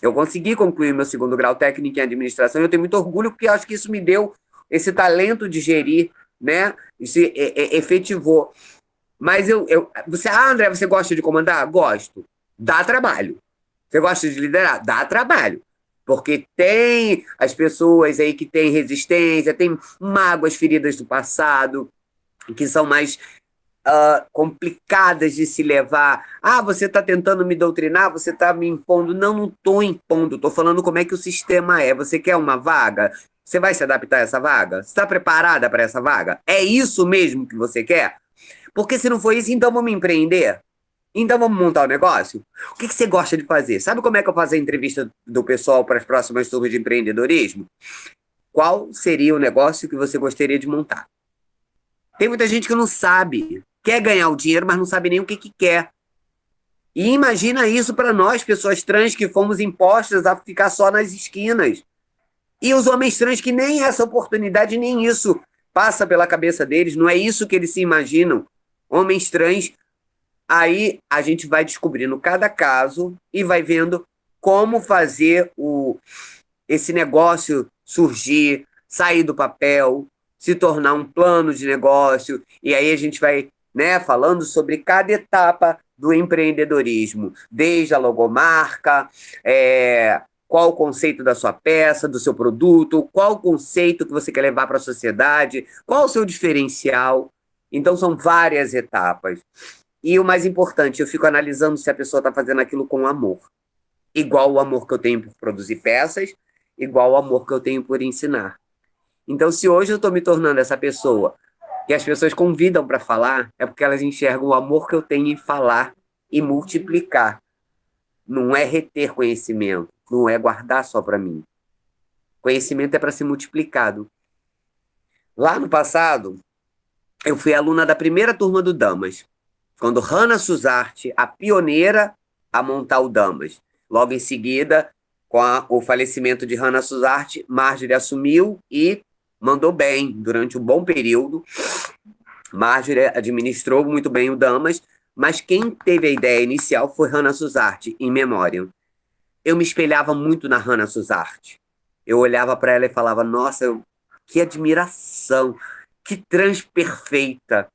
Eu consegui concluir meu segundo grau técnico em administração e eu tenho muito orgulho porque eu acho que isso me deu esse talento de gerir, né? Isso efetivou. Mas André, você gosta de comandar? Gosto. Dá trabalho. Você gosta de liderar? Dá trabalho. Porque tem as pessoas aí que têm resistência, tem mágoas, feridas do passado, que são mais complicadas de se levar. Ah, você está tentando me doutrinar, você está me impondo. Não, não estou impondo, estou falando como é que o sistema é. Você quer uma vaga? Você vai se adaptar a essa vaga? Você está preparada para essa vaga? É isso mesmo que você quer? Porque se não for isso, então vamos empreender? Então vamos montar o negócio? O que você gosta de fazer? Sabe como é que eu faço a entrevista do pessoal para as próximas turmas de empreendedorismo? Qual seria o negócio que você gostaria de montar? Tem muita gente que não sabe, quer ganhar o dinheiro, mas não sabe nem o que quer. E imagina isso para nós, pessoas trans, que fomos impostas a ficar só nas esquinas. E os homens trans que nem essa oportunidade, nem isso passa pela cabeça deles, não é isso que eles se imaginam. Homens trans, aí a gente vai descobrindo cada caso e vai vendo como fazer esse negócio surgir, sair do papel, se tornar um plano de negócio, e aí a gente vai, né, falando sobre cada etapa do empreendedorismo, desde a logomarca, qual o conceito da sua peça, do seu produto, qual o conceito que você quer levar para a sociedade, qual o seu diferencial. Então são várias etapas. E o mais importante, eu fico analisando se a pessoa está fazendo aquilo com amor. Igual o amor que eu tenho por produzir peças, igual o amor que eu tenho por ensinar. Então, se hoje eu estou me tornando essa pessoa que as pessoas convidam para falar, é porque elas enxergam o amor que eu tenho em falar e multiplicar. Não é reter conhecimento, não é guardar só para mim. Conhecimento é para ser multiplicado. Lá no passado, eu fui aluna da primeira turma do Damas, quando Hannah Suzarte, a pioneira a montar o Damas. Logo em seguida, com o falecimento de Hannah Suzarte, Marjorie assumiu e mandou bem durante um bom período. Marjorie administrou muito bem o Damas, mas quem teve a ideia inicial foi Hannah Suzarte, em memória. Eu me espelhava muito na Hannah Suzarte. Eu olhava para ela e falava, nossa, que admiração, que trans perfeita.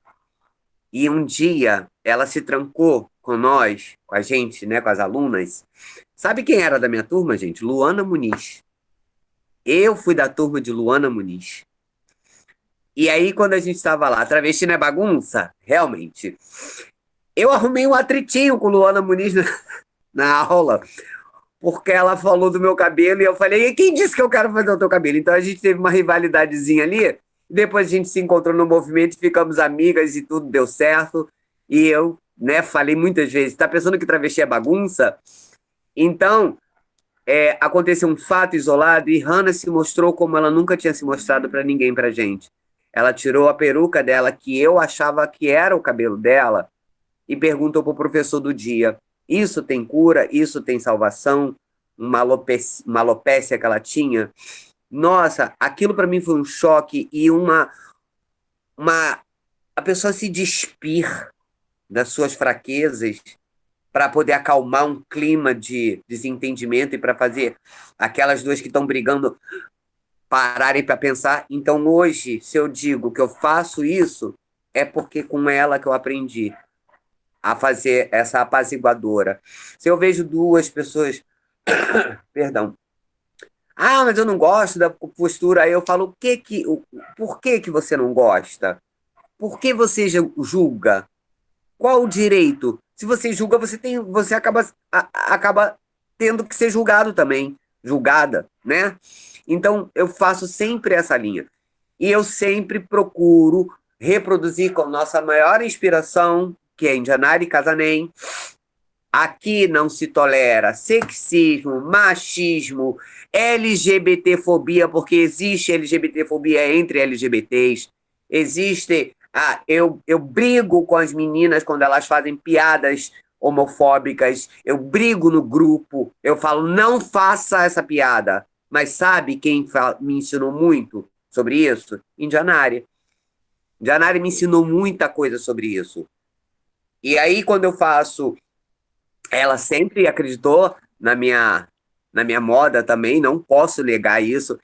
E um dia ela se trancou com nós, com a gente, né, com as alunas. Sabe quem era da minha turma, gente? Luana Muniz. Eu fui da turma de Luana Muniz. E aí, quando a gente estava lá, travesti não é bagunça? Realmente. Eu arrumei um atritinho com Luana Muniz na aula, porque ela falou do meu cabelo e eu falei, e quem disse que eu quero fazer o teu cabelo? Então a gente teve uma rivalidadezinha ali, depois a gente se encontrou no movimento, ficamos amigas e tudo deu certo. E eu, né, falei muitas vezes, tá pensando que travesti é bagunça? Então, aconteceu um fato isolado e Hannah se mostrou como ela nunca tinha se mostrado para ninguém, pra gente. Ela tirou a peruca dela, que eu achava que era o cabelo dela, e perguntou pro professor do dia, isso tem cura? Isso tem salvação? Uma alopécia que ela tinha? Nossa, aquilo para mim foi um choque e a pessoa se despir das suas fraquezas para poder acalmar um clima de desentendimento e para fazer aquelas duas que estão brigando pararem para pensar. Então hoje, se eu digo que eu faço isso, é porque com ela que eu aprendi a fazer essa apaziguadora. Se eu vejo duas pessoas, perdão, mas eu não gosto da postura, aí eu falo, por que você não gosta? Por que você julga? Qual o direito Se você julga, você acaba tendo que ser julgado também, julgada, né? Então, eu faço sempre essa linha. E eu sempre procuro reproduzir com nossa maior inspiração, que é Indianara e Casanem. Aqui não se tolera sexismo, machismo, LGBTfobia, porque existe LGBTfobia entre LGBTs. Existe. Eu brigo com as meninas quando elas fazem piadas homofóbicas. Eu brigo no grupo. Eu falo, não faça essa piada. Mas sabe quem me ensinou muito sobre isso? Indianari. Indianari me ensinou muita coisa sobre isso. E aí, quando eu faço. Ela sempre acreditou na minha moda também, não posso negar isso.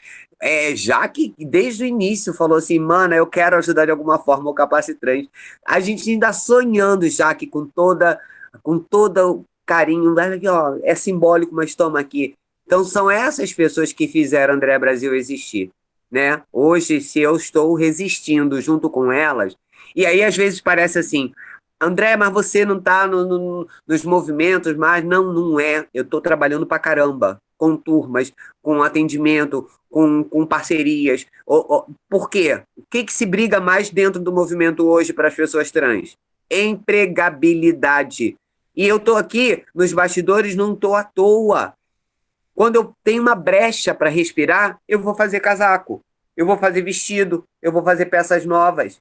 Já que desde o início falou assim, mano, eu quero ajudar de alguma forma o Capacitrans. A gente ainda sonhando, já que com todo o carinho, aqui, ó, é simbólico, mas toma aqui. Então são essas pessoas que fizeram André Brasil existir, né? Hoje, se eu estou resistindo junto com elas, e aí às vezes parece assim, André, mas você não está nos movimentos mais. Não, não é. Eu estou trabalhando para caramba, com turmas, com atendimento, com parcerias. Por quê? O que se briga mais dentro do movimento hoje para as pessoas trans? Empregabilidade. E eu estou aqui nos bastidores, não estou à toa. Quando eu tenho uma brecha para respirar, eu vou fazer casaco, eu vou fazer vestido, eu vou fazer peças novas.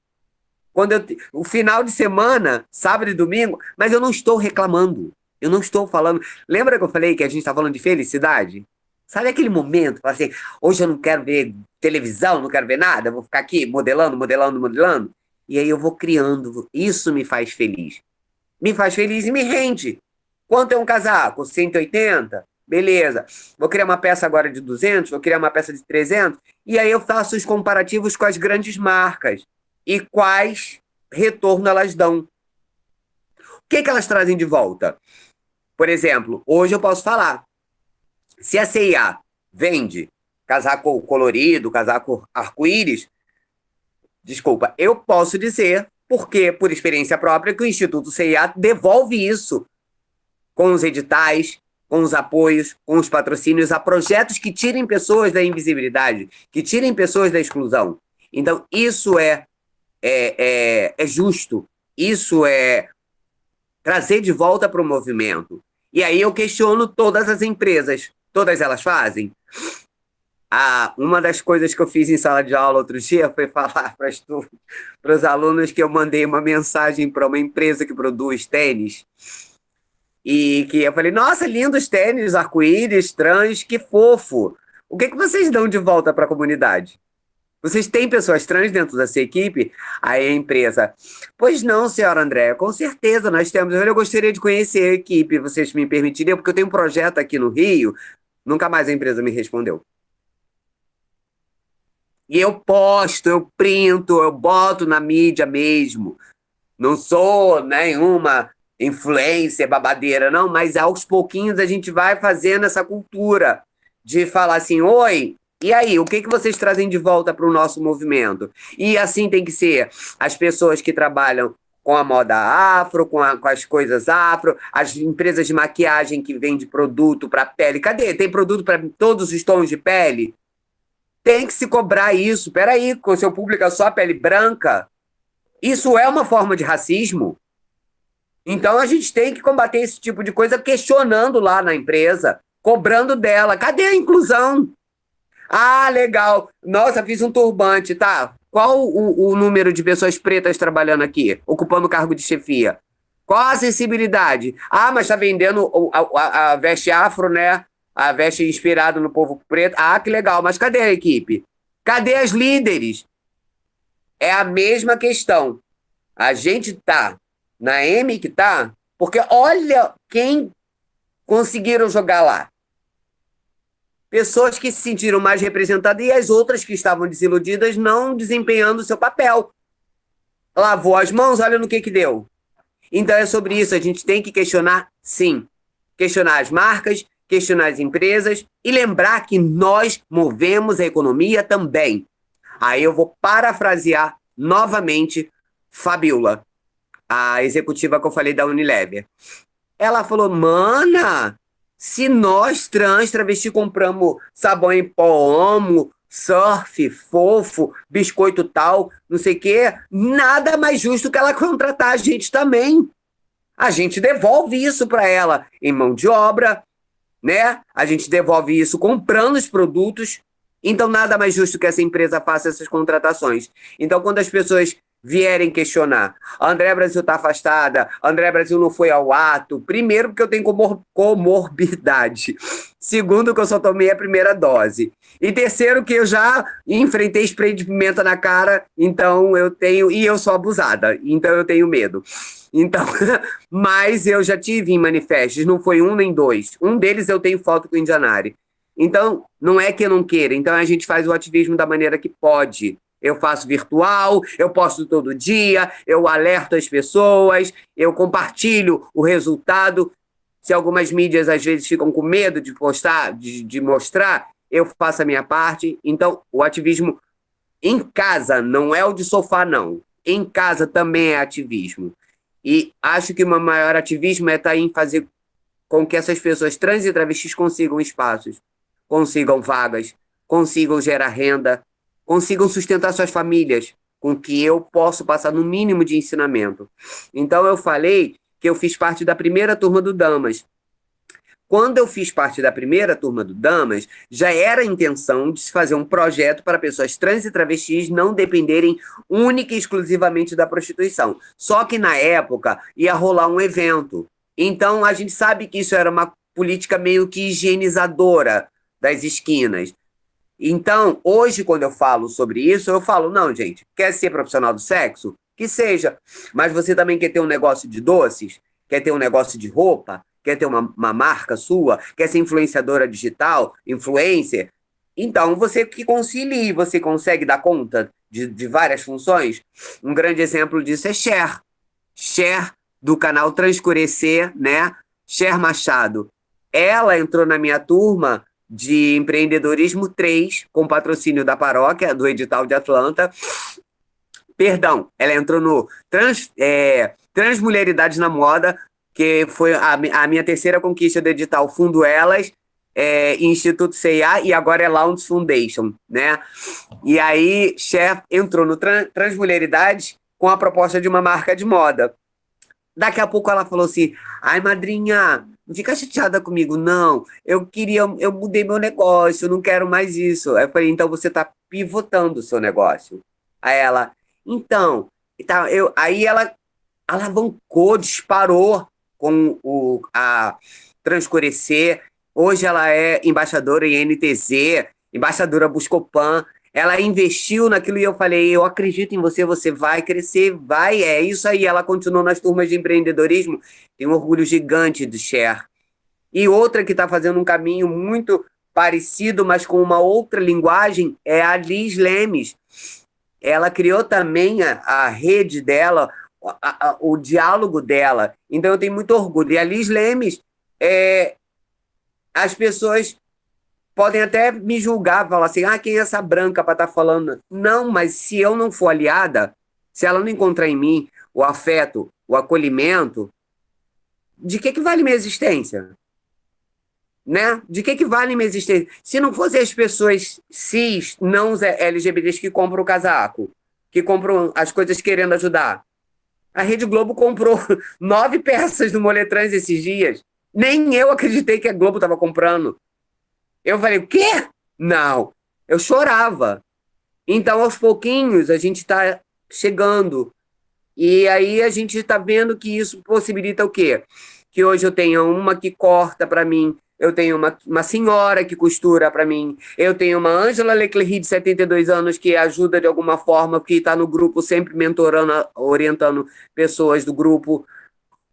O final de semana, sábado e domingo, mas eu não estou reclamando. Eu não estou falando. Lembra que eu falei que a gente está falando de felicidade? Sabe aquele momento, assim, hoje eu não quero ver televisão, não quero ver nada, eu vou ficar aqui modelando, modelando, modelando. E aí eu vou criando. Isso me faz feliz. Me faz feliz e me rende. Quanto é um casaco? 180? Beleza. Vou criar uma peça agora de 200, vou criar uma peça de 300. E aí eu faço os comparativos com as grandes marcas. E quais retorno elas dão. O que elas trazem de volta? Por exemplo, hoje eu posso falar, se a CIA vende casaco colorido, casaco arco-íris, desculpa, eu posso dizer, porque por experiência própria, que o Instituto CIA devolve isso com os editais, com os apoios, com os patrocínios a projetos que tirem pessoas da invisibilidade, que tirem pessoas da exclusão. Então, isso é justo, isso é trazer de volta para o movimento. E aí eu questiono todas as empresas, todas elas fazem. Uma das coisas que eu fiz em sala de aula outro dia foi falar para os alunos que eu mandei uma mensagem para uma empresa que produz tênis, e que eu falei, nossa, lindos tênis, arco-íris, trans, que fofo. O que vocês dão de volta para a comunidade? Vocês têm pessoas trans dentro da sua equipe? Aí a empresa, pois não, senhora Andréa, com certeza nós temos. Eu gostaria de conhecer a equipe, vocês me permitiriam, porque eu tenho um projeto aqui no Rio. Nunca mais a empresa me respondeu. E eu posto, eu printo, eu boto na mídia mesmo. Não sou nenhuma influência babadeira, não, mas aos pouquinhos a gente vai fazendo essa cultura de falar assim, oi, e aí, o que vocês trazem de volta para o nosso movimento? E assim tem que ser as pessoas que trabalham com a moda afro, com as coisas afro, as empresas de maquiagem que vendem produto para pele. Cadê? Tem produto para todos os tons de pele? Tem que se cobrar isso. Peraí, se eu publicar só a pele branca, isso é uma forma de racismo? Então a gente tem que combater esse tipo de coisa questionando lá na empresa, cobrando dela. Cadê a inclusão? Ah, legal. Nossa, fiz um turbante, tá? Qual o número de pessoas pretas trabalhando aqui, ocupando o cargo de chefia? Qual a acessibilidade? Ah, mas tá vendendo a veste afro, né? A veste inspirada no povo preto. Ah, que legal. Mas cadê a equipe? Cadê as líderes? É a mesma questão. A gente tá na M que tá, porque olha quem conseguiram jogar lá. Pessoas que se sentiram mais representadas e as outras que estavam desiludidas não desempenhando o seu papel. Lavou as mãos, olha no que deu. Então é sobre isso, a gente tem que questionar, sim. Questionar as marcas, questionar as empresas e lembrar que nós movemos a economia também. Aí eu vou parafrasear novamente Fabiola. a executiva que eu falei da Unilever. Ela falou, mana, se nós trans travesti compramos sabão em pó Omo, surf, fofo, biscoito tal, não sei o quê, nada mais justo que ela contratar a gente também. A gente devolve isso para ela em mão de obra, né? A gente devolve isso comprando os produtos. Então, nada mais justo que essa empresa faça essas contratações. Então, quando as pessoas vierem questionar, a André Brasil está afastada, a André Brasil não foi ao ato, primeiro, porque eu tenho comorbidade. Segundo, que eu só tomei a primeira dose. E terceiro, que eu já enfrentei spray de pimenta na cara, então eu tenho. E eu sou abusada, então eu tenho medo. Então, mas eu já tive em manifestos, não foi um nem dois. Um deles eu tenho foto com o Indianari. Então, não é que eu não queira. Então, a gente faz o ativismo da maneira que pode. Eu faço virtual, eu posto todo dia, eu alerto as pessoas, eu compartilho o resultado. Se algumas mídias, às vezes, ficam com medo de postar, de mostrar, eu faço a minha parte. Então, o ativismo em casa não é o de sofá, não. Em casa também é ativismo. E acho que o meu maior ativismo é estar em fazer com que essas pessoas trans e travestis consigam espaços, consigam vagas, consigam gerar renda, consigam sustentar suas famílias, com que eu posso passar no mínimo de ensinamento. Então eu falei que eu fiz parte da primeira turma do Damas. Quando eu fiz parte da primeira turma do Damas, já era a intenção de se fazer um projeto para pessoas trans e travestis não dependerem única e exclusivamente da prostituição. Só que na época ia rolar um evento. Então a gente sabe que isso era uma política meio que higienizadora das esquinas. Então, hoje, quando eu falo sobre isso, eu falo, não, gente, quer ser profissional do sexo? Que seja. Mas você também quer ter um negócio de doces? Quer ter um negócio de roupa? Quer ter uma marca sua? Quer ser influenciadora digital? Influencer? Então, você que concilie, você consegue dar conta de várias funções? Um grande exemplo disso é Cher. Cher, do canal Transcurecer, né? Cher Machado. Ela entrou na minha turma de empreendedorismo 3, com patrocínio da paróquia, do edital de Atlanta. Perdão, ela entrou no Transmulheridade na Moda, que foi a minha terceira conquista do edital Fundo Elas, Instituto CIA e agora é Lounge Foundation, né? E aí, Cher entrou no Transmulheridade com a proposta de uma marca de moda. Daqui a pouco ela falou assim, ai, madrinha, não fica chateada comigo, não. Eu mudei meu negócio, eu não quero mais isso. Aí eu falei, então você está pivotando o seu negócio. Aí ela, então, aí ela alavancou, disparou com a Transcurecer. Hoje ela é embaixadora em NTZ, embaixadora Buscopan. Ela investiu naquilo e eu falei, eu acredito em você, você vai crescer, vai, é isso aí. Ela continuou nas turmas de empreendedorismo, tem um orgulho gigante do Cher. E outra que está fazendo um caminho muito parecido, mas com uma outra linguagem, é a Liz Lemes. Ela criou também a rede dela, o diálogo dela. Então eu tenho muito orgulho. E a Liz Lemes, as pessoas podem até me julgar, falar assim, quem é essa branca para estar falando? Não, mas se eu não for aliada, se ela não encontrar em mim o afeto, o acolhimento, de que vale minha existência? Né? De que vale minha existência? Se não fossem as pessoas cis, não os LGBTs que compram o casaco, que compram as coisas querendo ajudar. A Rede Globo comprou 9 peças do Moletrans esses dias. Nem eu acreditei que a Globo estava comprando. Eu falei, o quê? Não. Eu chorava. Então, aos pouquinhos, a gente está chegando. E aí a gente está vendo que isso possibilita o quê? Que hoje eu tenha uma que corta para mim, eu tenho uma senhora que costura para mim, eu tenho uma Ângela Leclerc, de 72 anos, que ajuda de alguma forma, que está no grupo sempre mentorando, orientando pessoas do grupo.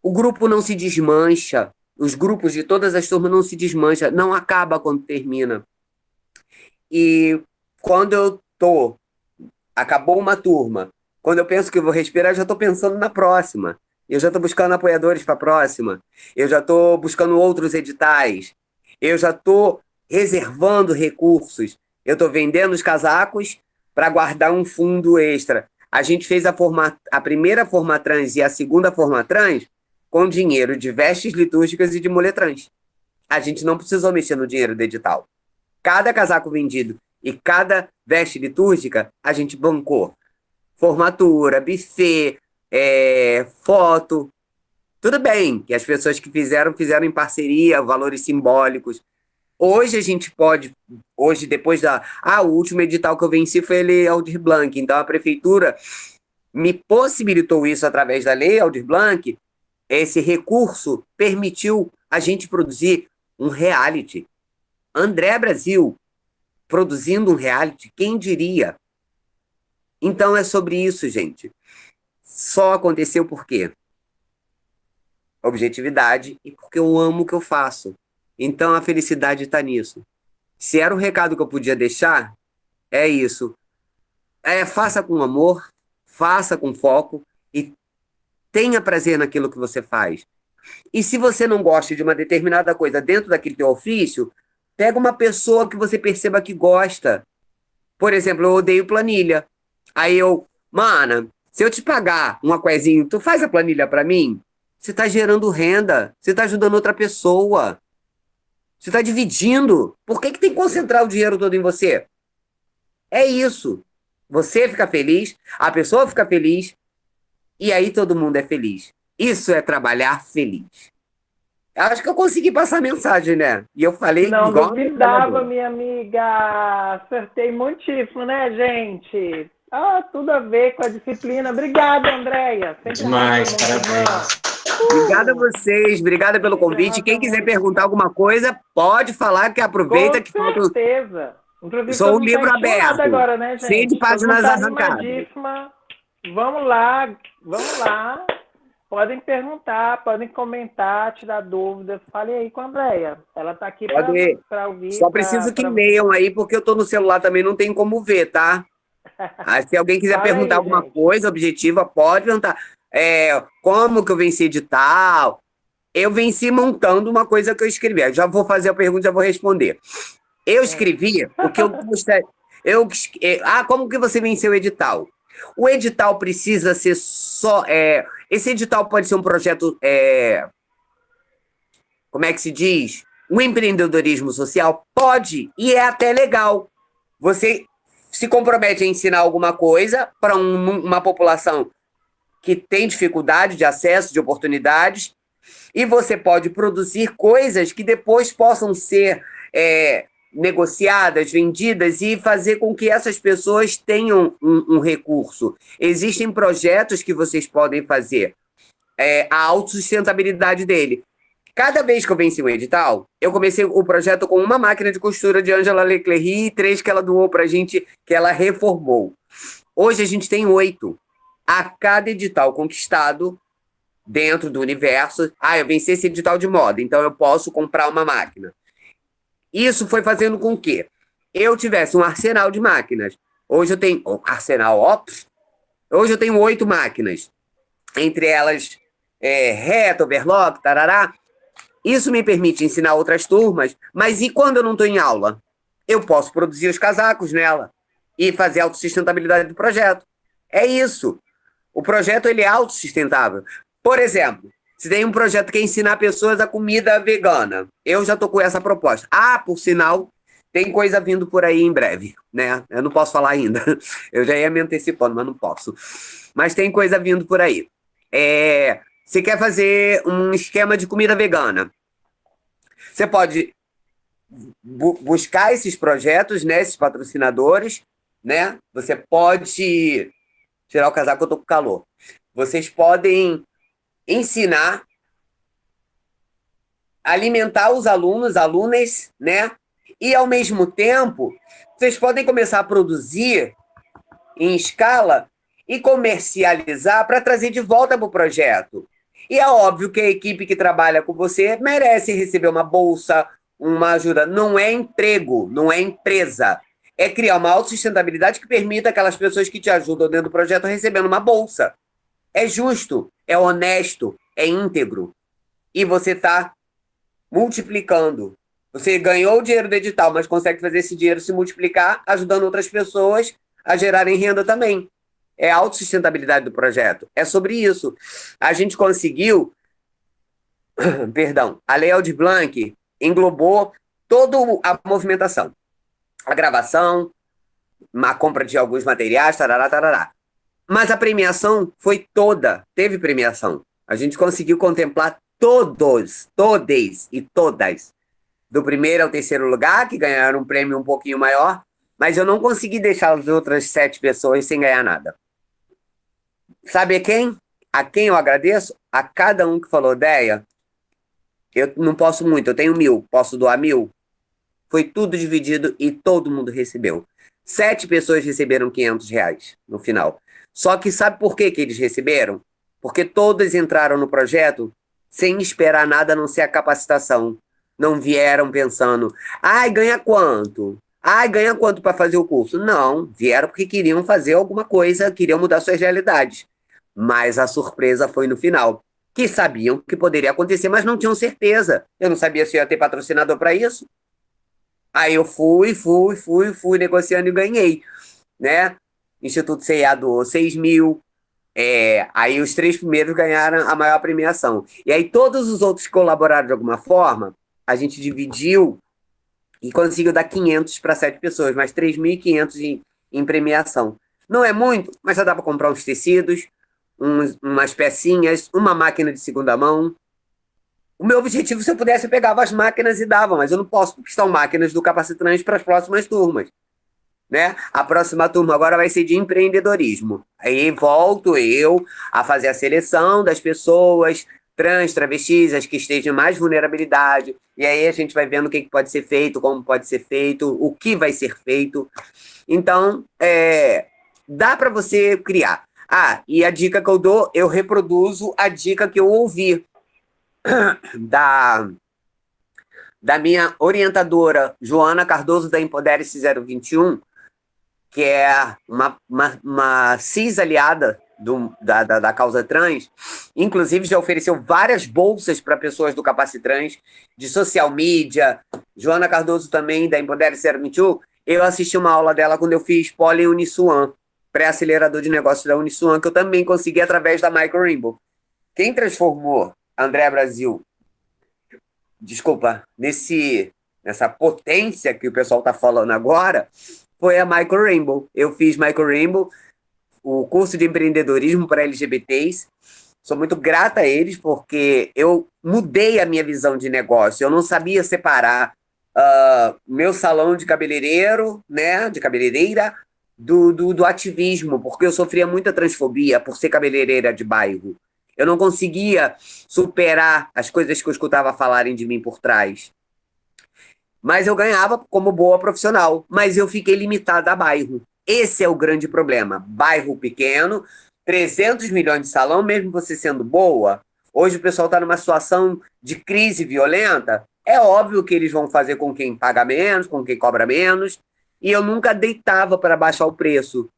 O grupo não se desmancha. Os grupos de todas as turmas não se desmancham, não acaba quando termina. E quando acabou uma turma, quando eu penso que eu vou respirar, eu já estou pensando na próxima. Eu já estou buscando apoiadores para a próxima. Eu já estou buscando outros editais. Eu já estou reservando recursos. Eu estou vendendo os casacos para guardar um fundo extra. A gente fez a primeira Formatrans e a segunda Formatrans com dinheiro de vestes litúrgicas e de moletrans. A gente não precisou mexer no dinheiro do edital. Cada casaco vendido e cada veste litúrgica, a gente bancou. Formatura, buffet, foto. Tudo bem que as pessoas que fizeram em parceria, valores simbólicos. Hoje a gente pode, depois o último edital que eu venci foi a Lei Aldir Blanc, então a prefeitura me possibilitou isso através da Lei Aldir Blanc, esse recurso permitiu a gente produzir um reality. André Brasil produzindo um reality, quem diria? Então é sobre isso, gente. Só aconteceu por quê? Objetividade e porque eu amo o que eu faço. Então a felicidade está nisso. Se era o recado que eu podia deixar, é isso. Faça com amor, faça com foco e tenha prazer naquilo que você faz. E se você não gosta de uma determinada coisa dentro daquele teu ofício, pega uma pessoa que você perceba que gosta. Por exemplo, eu odeio planilha. Aí mana, se eu te pagar um aquezinho, tu faz a planilha para mim? Você está gerando renda, você está ajudando outra pessoa. Você está dividindo. Por que tem que concentrar o dinheiro todo em você? É isso. Você fica feliz, a pessoa fica feliz, e aí todo mundo é feliz. Isso é trabalhar feliz. Acho que eu consegui passar a mensagem, né? E eu falei
não
igual...
Não duvidava, minha amiga. Acertei muitíssimo, né, gente? Tudo a ver com a disciplina. Obrigada, Andréia.
Demais, parabéns.
Obrigada a vocês, obrigada pelo convite. Quem quiser perguntar alguma coisa, pode falar, que aproveita.
Com certeza.
Inclusive, sou um livro aberto.
Agora, né, gente?
100 de páginas arrancadas.
Vamos lá. Podem perguntar, podem comentar, tirar dúvidas. Fale aí com a Andréia. Ela está aqui para ouvir.
Só preciso que leiam aí, porque eu estou no celular também, não tem como ver, tá? Se alguém quiser perguntar alguma coisa objetiva, pode perguntar. Como que eu venci edital? Eu venci montando uma coisa que eu escrevi. Eu já vou fazer a pergunta, já vou responder. Eu escrevi o que eu gostaria. Como que você venceu o edital? O edital precisa ser só... esse edital pode ser um projeto... como é que se diz? Um empreendedorismo social? Pode, e é até legal. Você se compromete a ensinar alguma coisa para uma população que tem dificuldade de acesso, de oportunidades, e você pode produzir coisas que depois possam ser negociadas, vendidas e fazer com que essas pessoas tenham um recurso. Existem projetos que vocês podem fazer, a autossustentabilidade dele. Cada vez que eu venci um edital, eu comecei o projeto com uma máquina de costura de Angela Leclerc e 3 que ela doou para a gente, que ela reformou. Hoje a gente tem 8. A cada edital conquistado dentro do universo, eu venci esse edital de moda, então eu posso comprar uma máquina. Isso foi fazendo com que eu tivesse um arsenal de máquinas. Hoje eu tenho... Hoje eu tenho 8 máquinas. Entre elas, reta, overlock, tarará. Isso me permite ensinar outras turmas, mas e quando eu não estou em aula? Eu posso produzir os casacos nela e fazer a autossustentabilidade do projeto. É isso. O projeto ele é autossustentável. Por exemplo, se tem um projeto que é ensinar pessoas a comida vegana, eu já estou com essa proposta. Por sinal, tem coisa vindo por aí em breve, né? Eu não posso falar ainda. Eu já ia me antecipando, mas não posso. Mas tem coisa vindo por aí. Você quer fazer um esquema de comida vegana? Você pode buscar esses projetos, né? Esses patrocinadores, né? Você pode... Tirar o casaco, eu tô com calor. Vocês podem ensinar, alimentar os alunos, alunas, né? E, ao mesmo tempo, vocês podem começar a produzir em escala e comercializar para trazer de volta para o projeto. E é óbvio que a equipe que trabalha com você merece receber uma bolsa, uma ajuda. Não é emprego, não é empresa. É criar uma autossustentabilidade que permita aquelas pessoas que te ajudam dentro do projeto recebendo uma bolsa. É justo, é honesto, é íntegro. E você está multiplicando. Você ganhou o dinheiro do edital, mas consegue fazer esse dinheiro se multiplicar, ajudando outras pessoas a gerarem renda também. é a autossustentabilidade do projeto. É sobre isso. A gente conseguiu, perdão, a Lei Aldir Blanc englobou toda a movimentação. A gravação, a compra de alguns materiais, tarará, tarará. Mas a premiação foi toda, teve premiação. A gente conseguiu contemplar todos e todas, do primeiro ao terceiro lugar, que ganharam um prêmio um pouquinho maior, mas eu não consegui deixar as outras 7 pessoas sem ganhar nada. Sabe a quem eu agradeço? A cada um que falou, Déia, eu não posso muito, eu tenho 1.000, posso doar 1.000? Foi tudo dividido e todo mundo recebeu. 7 pessoas receberam R$ 500 no final. Só que sabe por que eles receberam? Porque todas entraram no projeto sem esperar nada a não ser a capacitação. Não vieram pensando, ganha quanto? Ganha quanto para fazer o curso? Não, vieram porque queriam fazer alguma coisa, queriam mudar suas realidades. Mas a surpresa foi no final, que sabiam que poderia acontecer, mas não tinham certeza. Eu não sabia se ia ter patrocinador para isso. Aí eu fui negociando e ganhei, né? Instituto CIA doou 6.000, aí os 3 primeiros ganharam a maior premiação. E aí todos os outros que colaboraram de alguma forma, a gente dividiu e conseguiu dar 500 para 7 pessoas, mais 3.500 em premiação. Não é muito, mas já dá para comprar uns tecidos, umas pecinhas, uma máquina de segunda mão. O meu objetivo, se eu pudesse, eu pegava as máquinas e dava, mas eu não posso, porque são máquinas do Capacitrans para as próximas turmas. Né? A próxima turma agora vai ser de empreendedorismo. Aí volto eu a fazer a seleção das pessoas trans, travestis, as que estejam em mais vulnerabilidade, e aí a gente vai vendo o que pode ser feito, como pode ser feito, o que vai ser feito. Então, dá para você criar. E a dica que eu dou, eu reproduzo a dica que eu ouvi da minha orientadora, Joana Cardoso, da Empodere-se 021, que é uma cis aliada da causa trans, inclusive já ofereceu várias bolsas para pessoas do Capacitrans, de social media. Joana Cardoso também, da Empodere-se 021, eu assisti uma aula dela quando eu fiz Poli Uniswan, pré-acelerador de negócios da Uniswan, que eu também consegui através da Micro Rainbow. Quem transformou André Brasil, nessa potência que o pessoal está falando agora, foi a Micro Rainbow. Eu fiz Micro Rainbow, o curso de empreendedorismo para LGBTs. Sou muito grata a eles, porque eu mudei a minha visão de negócio. Eu não sabia separar meu salão de cabeleireiro, né, de cabeleireira, do ativismo, porque eu sofria muita transfobia por ser cabeleireira de bairro. Eu não conseguia superar as coisas que eu escutava falarem de mim por trás. Mas eu ganhava como boa profissional, mas eu fiquei limitada a bairro. Esse é o grande problema. Bairro pequeno, 300 milhões de salão, mesmo você sendo boa. Hoje o pessoal está numa situação de crise violenta. É óbvio que eles vão fazer com quem paga menos, com quem cobra menos. E eu nunca deitava para baixar o preço.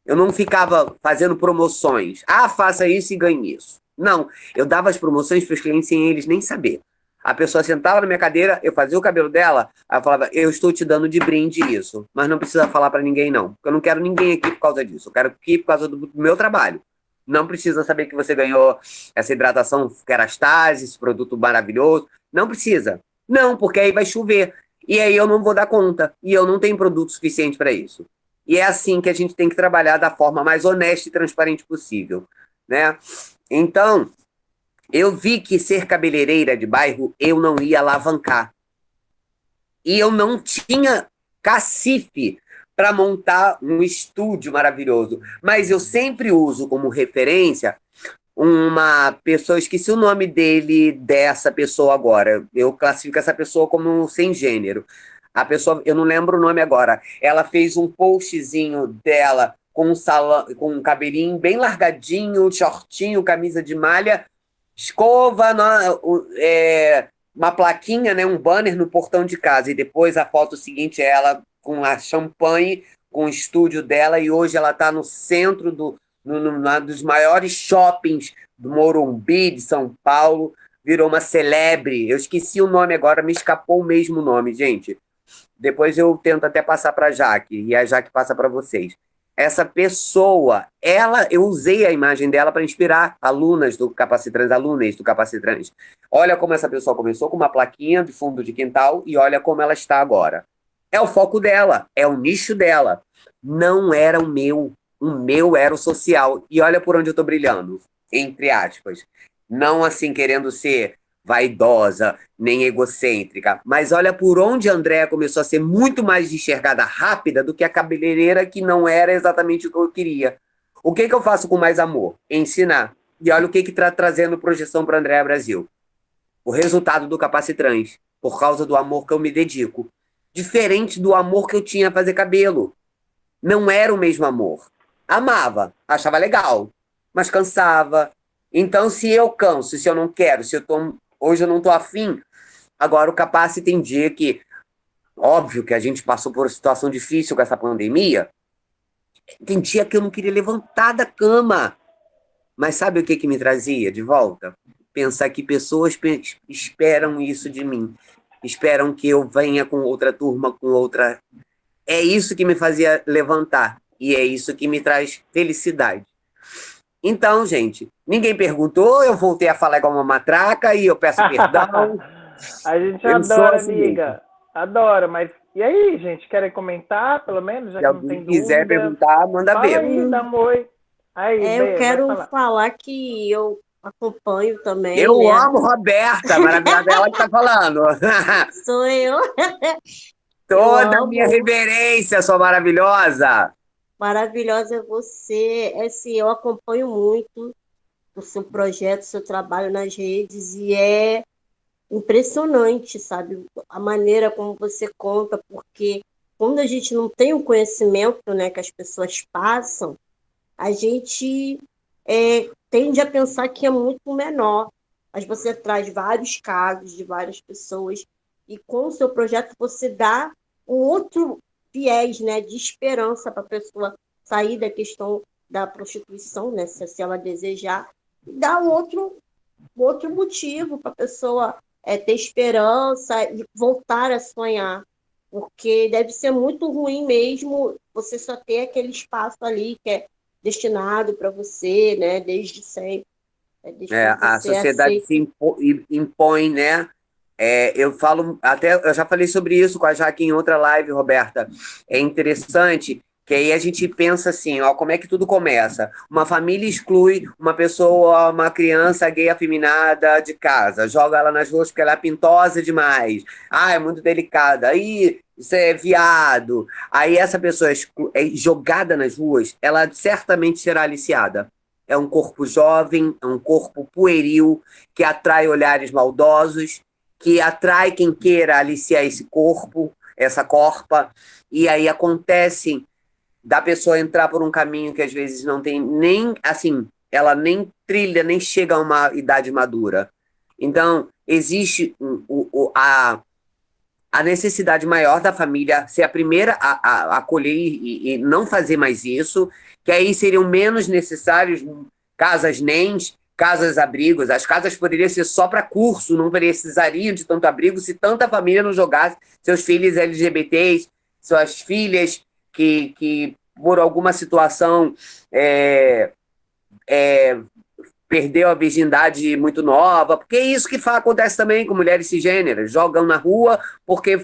Eu não ficava fazendo promoções. Faça isso e ganhe isso. Não, eu dava as promoções para os clientes sem eles nem saber. A pessoa sentava na minha cadeira, eu fazia o cabelo dela, aí eu falava, eu estou te dando de brinde isso, mas não precisa falar para ninguém não, porque eu não quero ninguém aqui por causa disso, eu quero aqui por causa do meu trabalho. Não precisa saber que você ganhou essa hidratação Kerastase, esse produto maravilhoso, não precisa. Não, porque aí vai chover, e aí eu não vou dar conta, e eu não tenho produto suficiente para isso. E é assim que a gente tem que trabalhar da forma mais honesta e transparente possível, né? Então, eu vi que ser cabeleireira de bairro eu não ia alavancar. E eu não tinha cacife para montar um estúdio maravilhoso. Mas eu sempre uso como referência uma pessoa, esqueci o nome dessa pessoa agora. Eu classifico essa pessoa como sem gênero. A pessoa, eu não lembro o nome agora. Ela fez um postzinho dela com um cabelinho bem largadinho, shortinho, camisa de malha, escova, uma plaquinha, né, um banner no portão de casa, e depois a foto seguinte é ela com a champanhe, com o estúdio dela, e hoje ela está no centro dos maiores shoppings do Morumbi, de São Paulo, virou uma celebre. Eu esqueci o nome agora, me escapou o mesmo nome, gente. Depois eu tento até passar para a Jaque, e a Jaque passa para vocês. essa pessoa, eu usei a imagem dela para inspirar alunas do Capacitrans. Olha como essa pessoa começou com uma plaquinha de fundo de quintal e olha como ela está agora. É o foco dela, é o nicho dela. Não era o meu era o social. E olha por onde eu estou brilhando, entre aspas. Não assim querendo ser vaidosa, nem egocêntrica. Mas olha por onde a Andréa começou a ser muito mais enxergada rápida do que a cabeleireira, que não era exatamente o que eu queria. O que eu faço com mais amor? Ensinar. E olha o que está trazendo projeção para a Andréa Brasil. O resultado do Capacitrans, por causa do amor que eu me dedico. Diferente do amor que eu tinha a fazer cabelo. Não era o mesmo amor. Amava, achava legal, mas cansava. Então, se eu canso, se eu não quero, hoje eu não estou afim. Agora, o Capaci tem dia que, óbvio que a gente passou por uma situação difícil com essa pandemia, tem dia que eu não queria levantar da cama. Mas sabe o que me trazia de volta? Pensar que pessoas esperam isso de mim. Esperam que eu venha com outra turma, com outra... É isso que me fazia levantar. E é isso que me traz felicidade. Então, gente, ninguém perguntou, eu voltei a falar igual uma matraca e eu peço perdão.
A gente
Eu sou
adora,
assim
amiga.
mesmo.
Adora, mas e aí, gente? Querem comentar, pelo menos, já
Se
que não tem
alguém quiser
dúvida?
perguntar, manda
Fala
ver.
aí, dá um oi. Aí,
Eu
Bê, vai
quero
falar.
falar que eu acompanho também,
Eu
né?
amo Roberta, maravilhosa, ela que tá falando.
Sou eu. Eu
Toda a minha
amo.
reverência, sua maravilhosa.
Maravilhosa é você. É assim, eu acompanho muito o seu projeto, o seu trabalho nas redes e é impressionante, sabe? A maneira como você conta, porque quando a gente não tem o conhecimento, né, que as pessoas passam, a gente tende a pensar que é muito menor. Mas você traz vários casos de várias pessoas e com o seu projeto você dá um outro viés, né, de esperança para a pessoa sair da questão da prostituição, né, se ela desejar, e dá um outro motivo para a pessoa ter esperança e voltar a sonhar. Porque deve ser muito ruim mesmo você só ter aquele espaço ali que é destinado para você, né, desde sempre. Desde quando
A
você é
sociedade
aceito.
se impõe, né? Eu falo, até eu já falei sobre isso com a Jaque em outra live, Roberta. É interessante que aí a gente pensa assim, ó, como é que tudo começa? Uma família exclui uma pessoa, uma criança gay afeminada de casa, joga ela nas ruas porque ela é pintosa demais. Ah, é muito delicada. Aí isso é viado. Aí essa pessoa é jogada nas ruas, ela certamente será aliciada. É um corpo jovem, é um corpo pueril, que atrai olhares maldosos, que atrai quem queira aliciar esse corpo, essa corpa, e aí acontece da pessoa entrar por um caminho que às vezes não tem nem, assim, ela nem trilha, nem chega a uma idade madura. Então, existe a necessidade maior da família ser a primeira a acolher e não fazer mais isso, que aí seriam menos necessários casas NEMs, casas abrigos. As casas poderiam ser só para curso, não precisariam de tanto abrigo se tanta família não jogasse seus filhos LGBTs, suas filhas que por alguma situação perdeu a virgindade muito nova, porque é isso que acontece também com mulheres cisgêneras, jogam na rua porque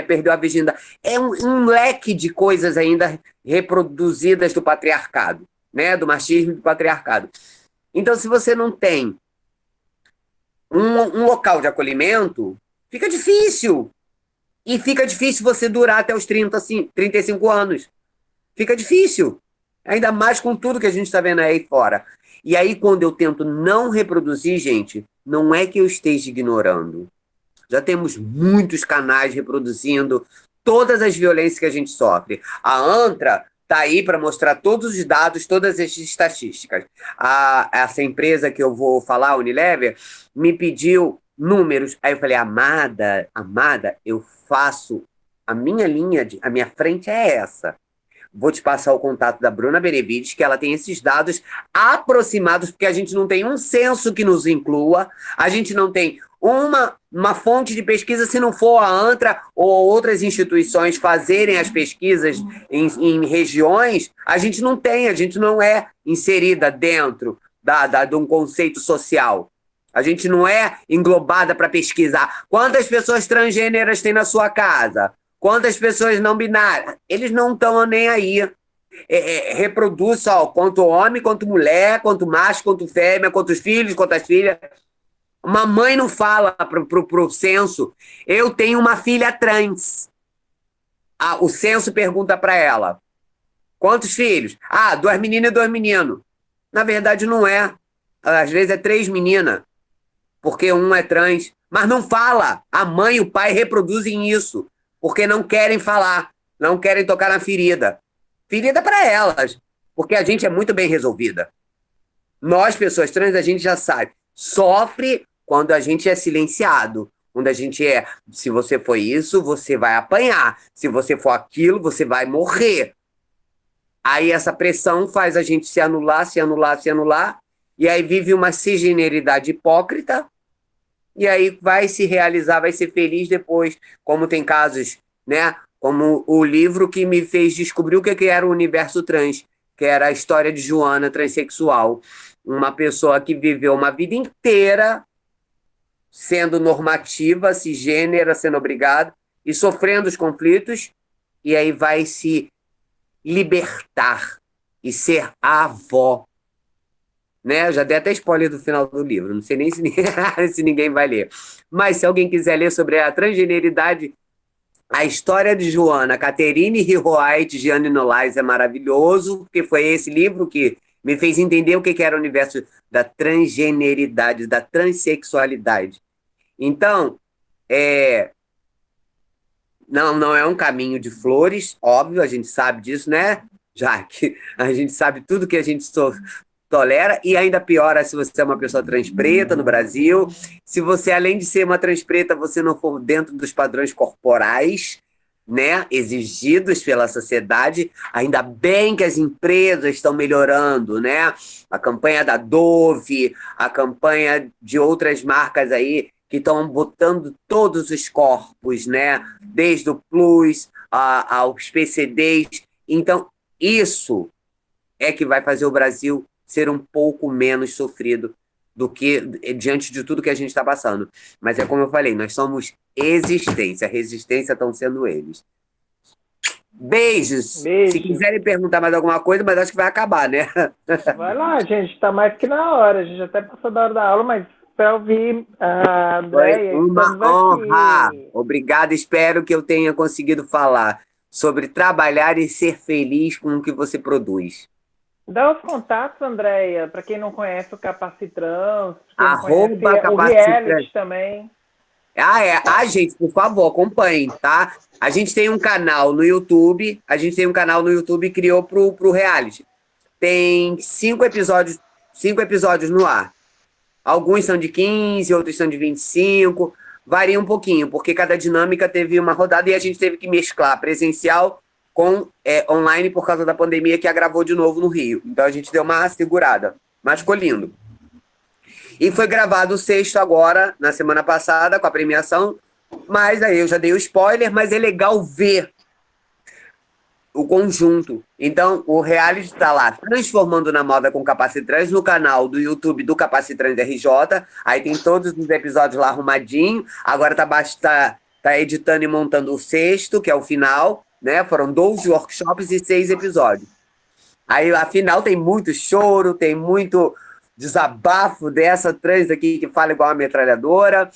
perdeu a virgindade. É um leque de coisas ainda reproduzidas do patriarcado, né? Do machismo e do patriarcado. Então, se você não tem um local de acolhimento, fica difícil. E fica difícil você durar até os 30, assim, 35 anos. Fica difícil. Ainda mais com tudo que a gente está vendo aí fora. E aí, quando eu tento não reproduzir, gente, não é que eu esteja ignorando. Já temos muitos canais reproduzindo todas as violências que a gente sofre. A ANTRA está aí para mostrar todos os dados, todas as estatísticas. Essa empresa que eu vou falar, a Unilever, me pediu números. Aí eu falei, amada, eu faço, a minha frente é essa. vou te passar o contato da Bruna Benevides, que ela tem esses dados aproximados, porque a gente não tem um censo que nos inclua, a gente não tem uma fonte de pesquisa, se não for a ANTRA ou outras instituições fazerem as pesquisas em regiões, a gente não é inserida dentro de um conceito social. A gente não é englobada para pesquisar. Quantas pessoas transgêneras tem na sua casa? Quantas pessoas não binárias? Eles não estão nem aí. Reproduz só quanto homem, quanto mulher, quanto macho, quanto fêmea, quantos filhos, quantas filhas. Uma mãe não fala pro censo, eu tenho uma filha trans. O censo pergunta para ela, quantos filhos? 2 meninas e 2 meninos. Na verdade não é. Às vezes é 3 meninas, porque um é trans. Mas não fala. A mãe e o pai reproduzem isso, porque não querem falar, não querem tocar na ferida. Ferida para elas, porque a gente é muito bem resolvida. Nós, pessoas trans, a gente já sabe. Sofre quando a gente é silenciado. Quando a gente se você for isso, você vai apanhar. Se você for aquilo, você vai morrer. Aí essa pressão faz a gente se anular, se anular, se anular. E aí vive uma cisgeneridade hipócrita. E aí vai se realizar, vai ser feliz depois. Como tem casos, né? Como o livro que me fez descobrir o que era o universo trans, que era a história de Joana, transexual. Uma pessoa que viveu uma vida inteira sendo normativa, cisgênera, sendo obrigada, e sofrendo os conflitos, e aí vai se libertar e ser a avó. Né? Eu já dei até spoiler do final do livro, não sei nem se ninguém vai ler. Mas se alguém quiser ler sobre a transgeneridade, a história de Joana, Caterine Hiroite, Gianni Nolais é maravilhoso, porque foi esse livro que me fez entender o que era o universo da transgeneridade, da transexualidade. Então, não é um caminho de flores, óbvio, a gente sabe disso, né? Já que a gente sabe tudo que a gente tolera, e ainda piora se você é uma pessoa trans preta no Brasil. Se você, além de ser uma trans preta, você não for dentro dos padrões corporais, né, exigidos pela sociedade, ainda bem que as empresas estão melhorando, né? A campanha da Dove, a campanha de outras marcas aí que estão botando todos os corpos, né? Desde o Plus aos PCDs. Então, isso é que vai fazer o Brasil ser um pouco menos sofrido do que diante de tudo que a gente está passando. Mas é como eu falei, nós somos existência, resistência estão sendo eles. Beijos. Se quiserem perguntar mais alguma coisa, mas acho que vai acabar, né?
Vai lá, gente, está mais que na hora. A gente até passou da hora da aula, mas para ouvir a Andréia.
Foi uma honra. Obrigado, espero que eu tenha conseguido falar sobre trabalhar e ser feliz com o que você produz.
Dá os contatos, Andréia, para quem não conhece o Capacitrans,
@
o reality também.
Gente, por favor, acompanhem, tá? A gente tem um canal no YouTube, que criou pro reality. Tem 5 episódios no ar. Alguns são de 15, outros são de 25, varia um pouquinho, porque cada dinâmica teve uma rodada e a gente teve que mesclar presencial com online por causa da pandemia, que agravou de novo no Rio. Então a gente deu uma segurada, mas ficou lindo. E foi gravado o 6º agora, na semana passada, com a premiação, mas aí eu já dei o spoiler, mas é legal ver o conjunto. Então, o reality está lá, Transformando na Moda com Capacitrans, no canal do YouTube do Capacitrans RJ, aí tem todos os episódios lá arrumadinho, agora tá editando e montando o 6º, que é o final, né? Foram 12 workshops e 6 episódios. Aí, afinal, tem muito choro, tem muito desabafo dessa trans aqui que fala igual uma metralhadora.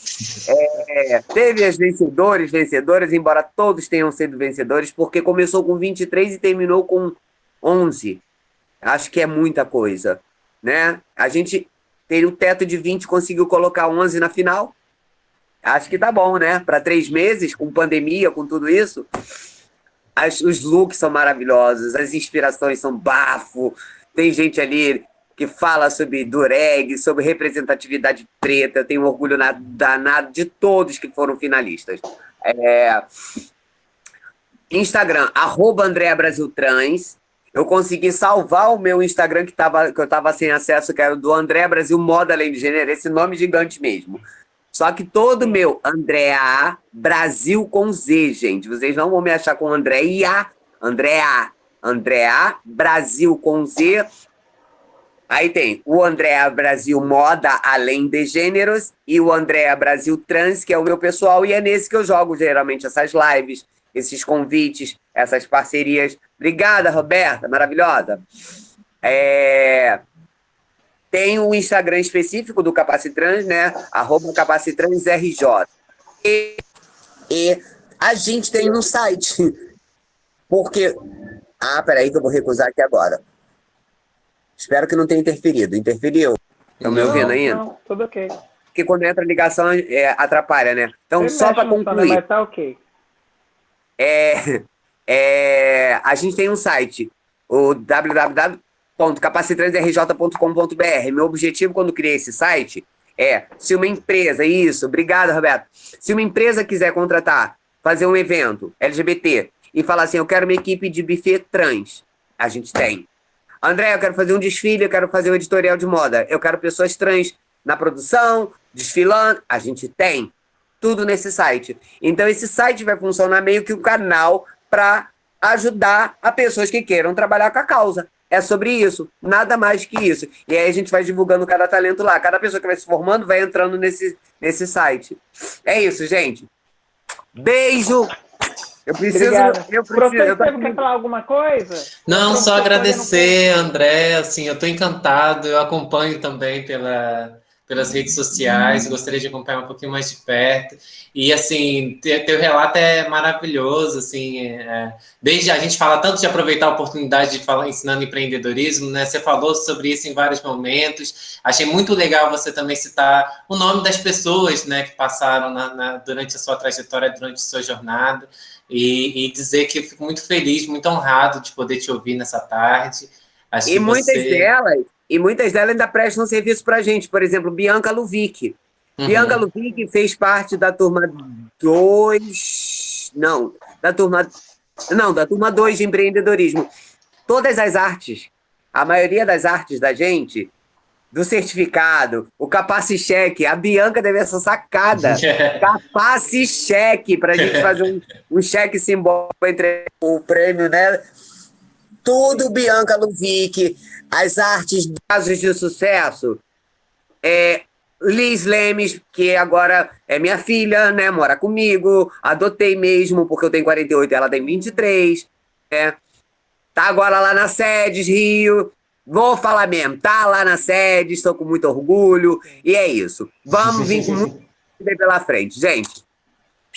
Teve as vencedoras, embora todos tenham sido vencedores, porque começou com 23 e terminou com 11. Acho que é muita coisa, né? A gente tem o teto de 20, conseguiu colocar 11 na final. Acho que tá bom, né? Para 3 meses, com pandemia, com tudo isso. Os looks são maravilhosos, as inspirações são bafo. Tem gente ali que fala sobre dureg, sobre representatividade preta. Eu tenho orgulho danado de todos que foram finalistas. Instagram, @AndreaBrasilTrans. Eu consegui salvar o meu Instagram que eu tava sem acesso, que era do André Brasil Moda Além de Gênero, esse nome gigante mesmo. Só que todo meu Andrea Brasil com Z, gente. Vocês não vão me achar com Andrea Brasil com Z. Aí tem o Andrea Brasil Moda Além de Gêneros e o Andrea Brasil Trans, que é o meu pessoal, e é nesse que eu jogo geralmente essas lives, esses convites, essas parcerias. Obrigada, Roberta, maravilhosa. Tem o Instagram específico do Capacitrans, né? @CapacitransRJ. E a gente tem um site. Porque... peraí que eu vou recusar aqui agora. Espero que não tenha interferido. Interferiu? Estão me ouvindo ainda?
Não, tudo ok.
Porque quando entra a ligação, atrapalha, né? Então,
Você
só para
mexe no som, né?
concluir.
Mas tá ok.
A gente tem um site, o www.capacitransrj.com.br. Meu objetivo quando criei esse site se uma empresa, isso, obrigado, Roberto. Se uma empresa quiser contratar, fazer um evento LGBT e falar assim, eu quero uma equipe de buffet trans, a gente tem. André, eu quero fazer um desfile, eu quero fazer um editorial de moda, eu quero pessoas trans na produção, desfilando, a gente tem. Tudo nesse site. Então, esse site vai funcionar meio que um canal para ajudar a pessoas que queiram trabalhar com a causa. É sobre isso, nada mais que isso. E aí a gente vai divulgando cada talento lá. Cada pessoa que vai se formando vai entrando nesse site. É isso, gente. Beijo! Eu preciso.
Professor, você quer falar alguma coisa?
Não, só agradecer, André. Assim, eu estou encantado. Eu acompanho também pelas redes sociais. Gostaria de acompanhar um pouquinho mais de perto. E assim, teu relato é maravilhoso. Assim, desde a gente fala tanto de aproveitar a oportunidade de falar ensinando empreendedorismo, né? Você falou sobre isso em vários momentos. Achei muito legal você também citar o nome das pessoas, né, que passaram durante a sua trajetória, durante a sua jornada. E dizer que eu fico muito feliz, muito honrado de poder te ouvir nessa tarde. Acho que
muitas delas ainda prestam serviço para a gente. Por exemplo, Bianca Luvic.
Uhum.
Bianca Luvic fez parte da turma 2... da turma 2 de empreendedorismo. Todas as artes, a maioria das artes da gente, do certificado, o Capacicheque, a Bianca deve essa sacada. Capacicheque, para a gente fazer um cheque simbólico entre o prêmio, né? Tudo Bianca Luvic, as artes casos de sucesso. Liz Lemes, que agora é minha filha, né? Mora comigo, adotei mesmo, porque eu tenho 48 e ela tem 23. Tá agora lá na SEDES Rio. Vou falar mesmo, tá lá na SEDES, estou com muito orgulho. E é isso. Vamos vir com muito pela frente, gente.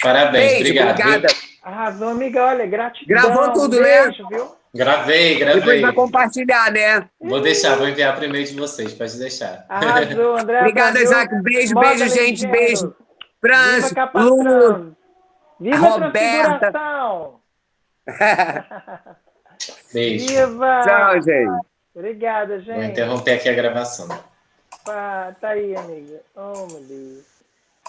Parabéns,
beijo,
obrigado.
Obrigada.
Arrasou, amiga. Olha, gratidão.
Gravou tudo,
beijo,
né?
Viu?
Gravei.
Depois vai compartilhar, né?
Vou enviar para o e-mail de vocês, pode deixar.
Arrasou, André.
Obrigado, Isaac. Beijo, gente. Beijo. Franz, Lu,
Viva
Roberta.
A transfiguração!
Beijo.
Viva!
Tchau, gente.
Obrigada, gente.
Vou interromper aqui a gravação.
Tá aí, amiga. Oh, meu Deus.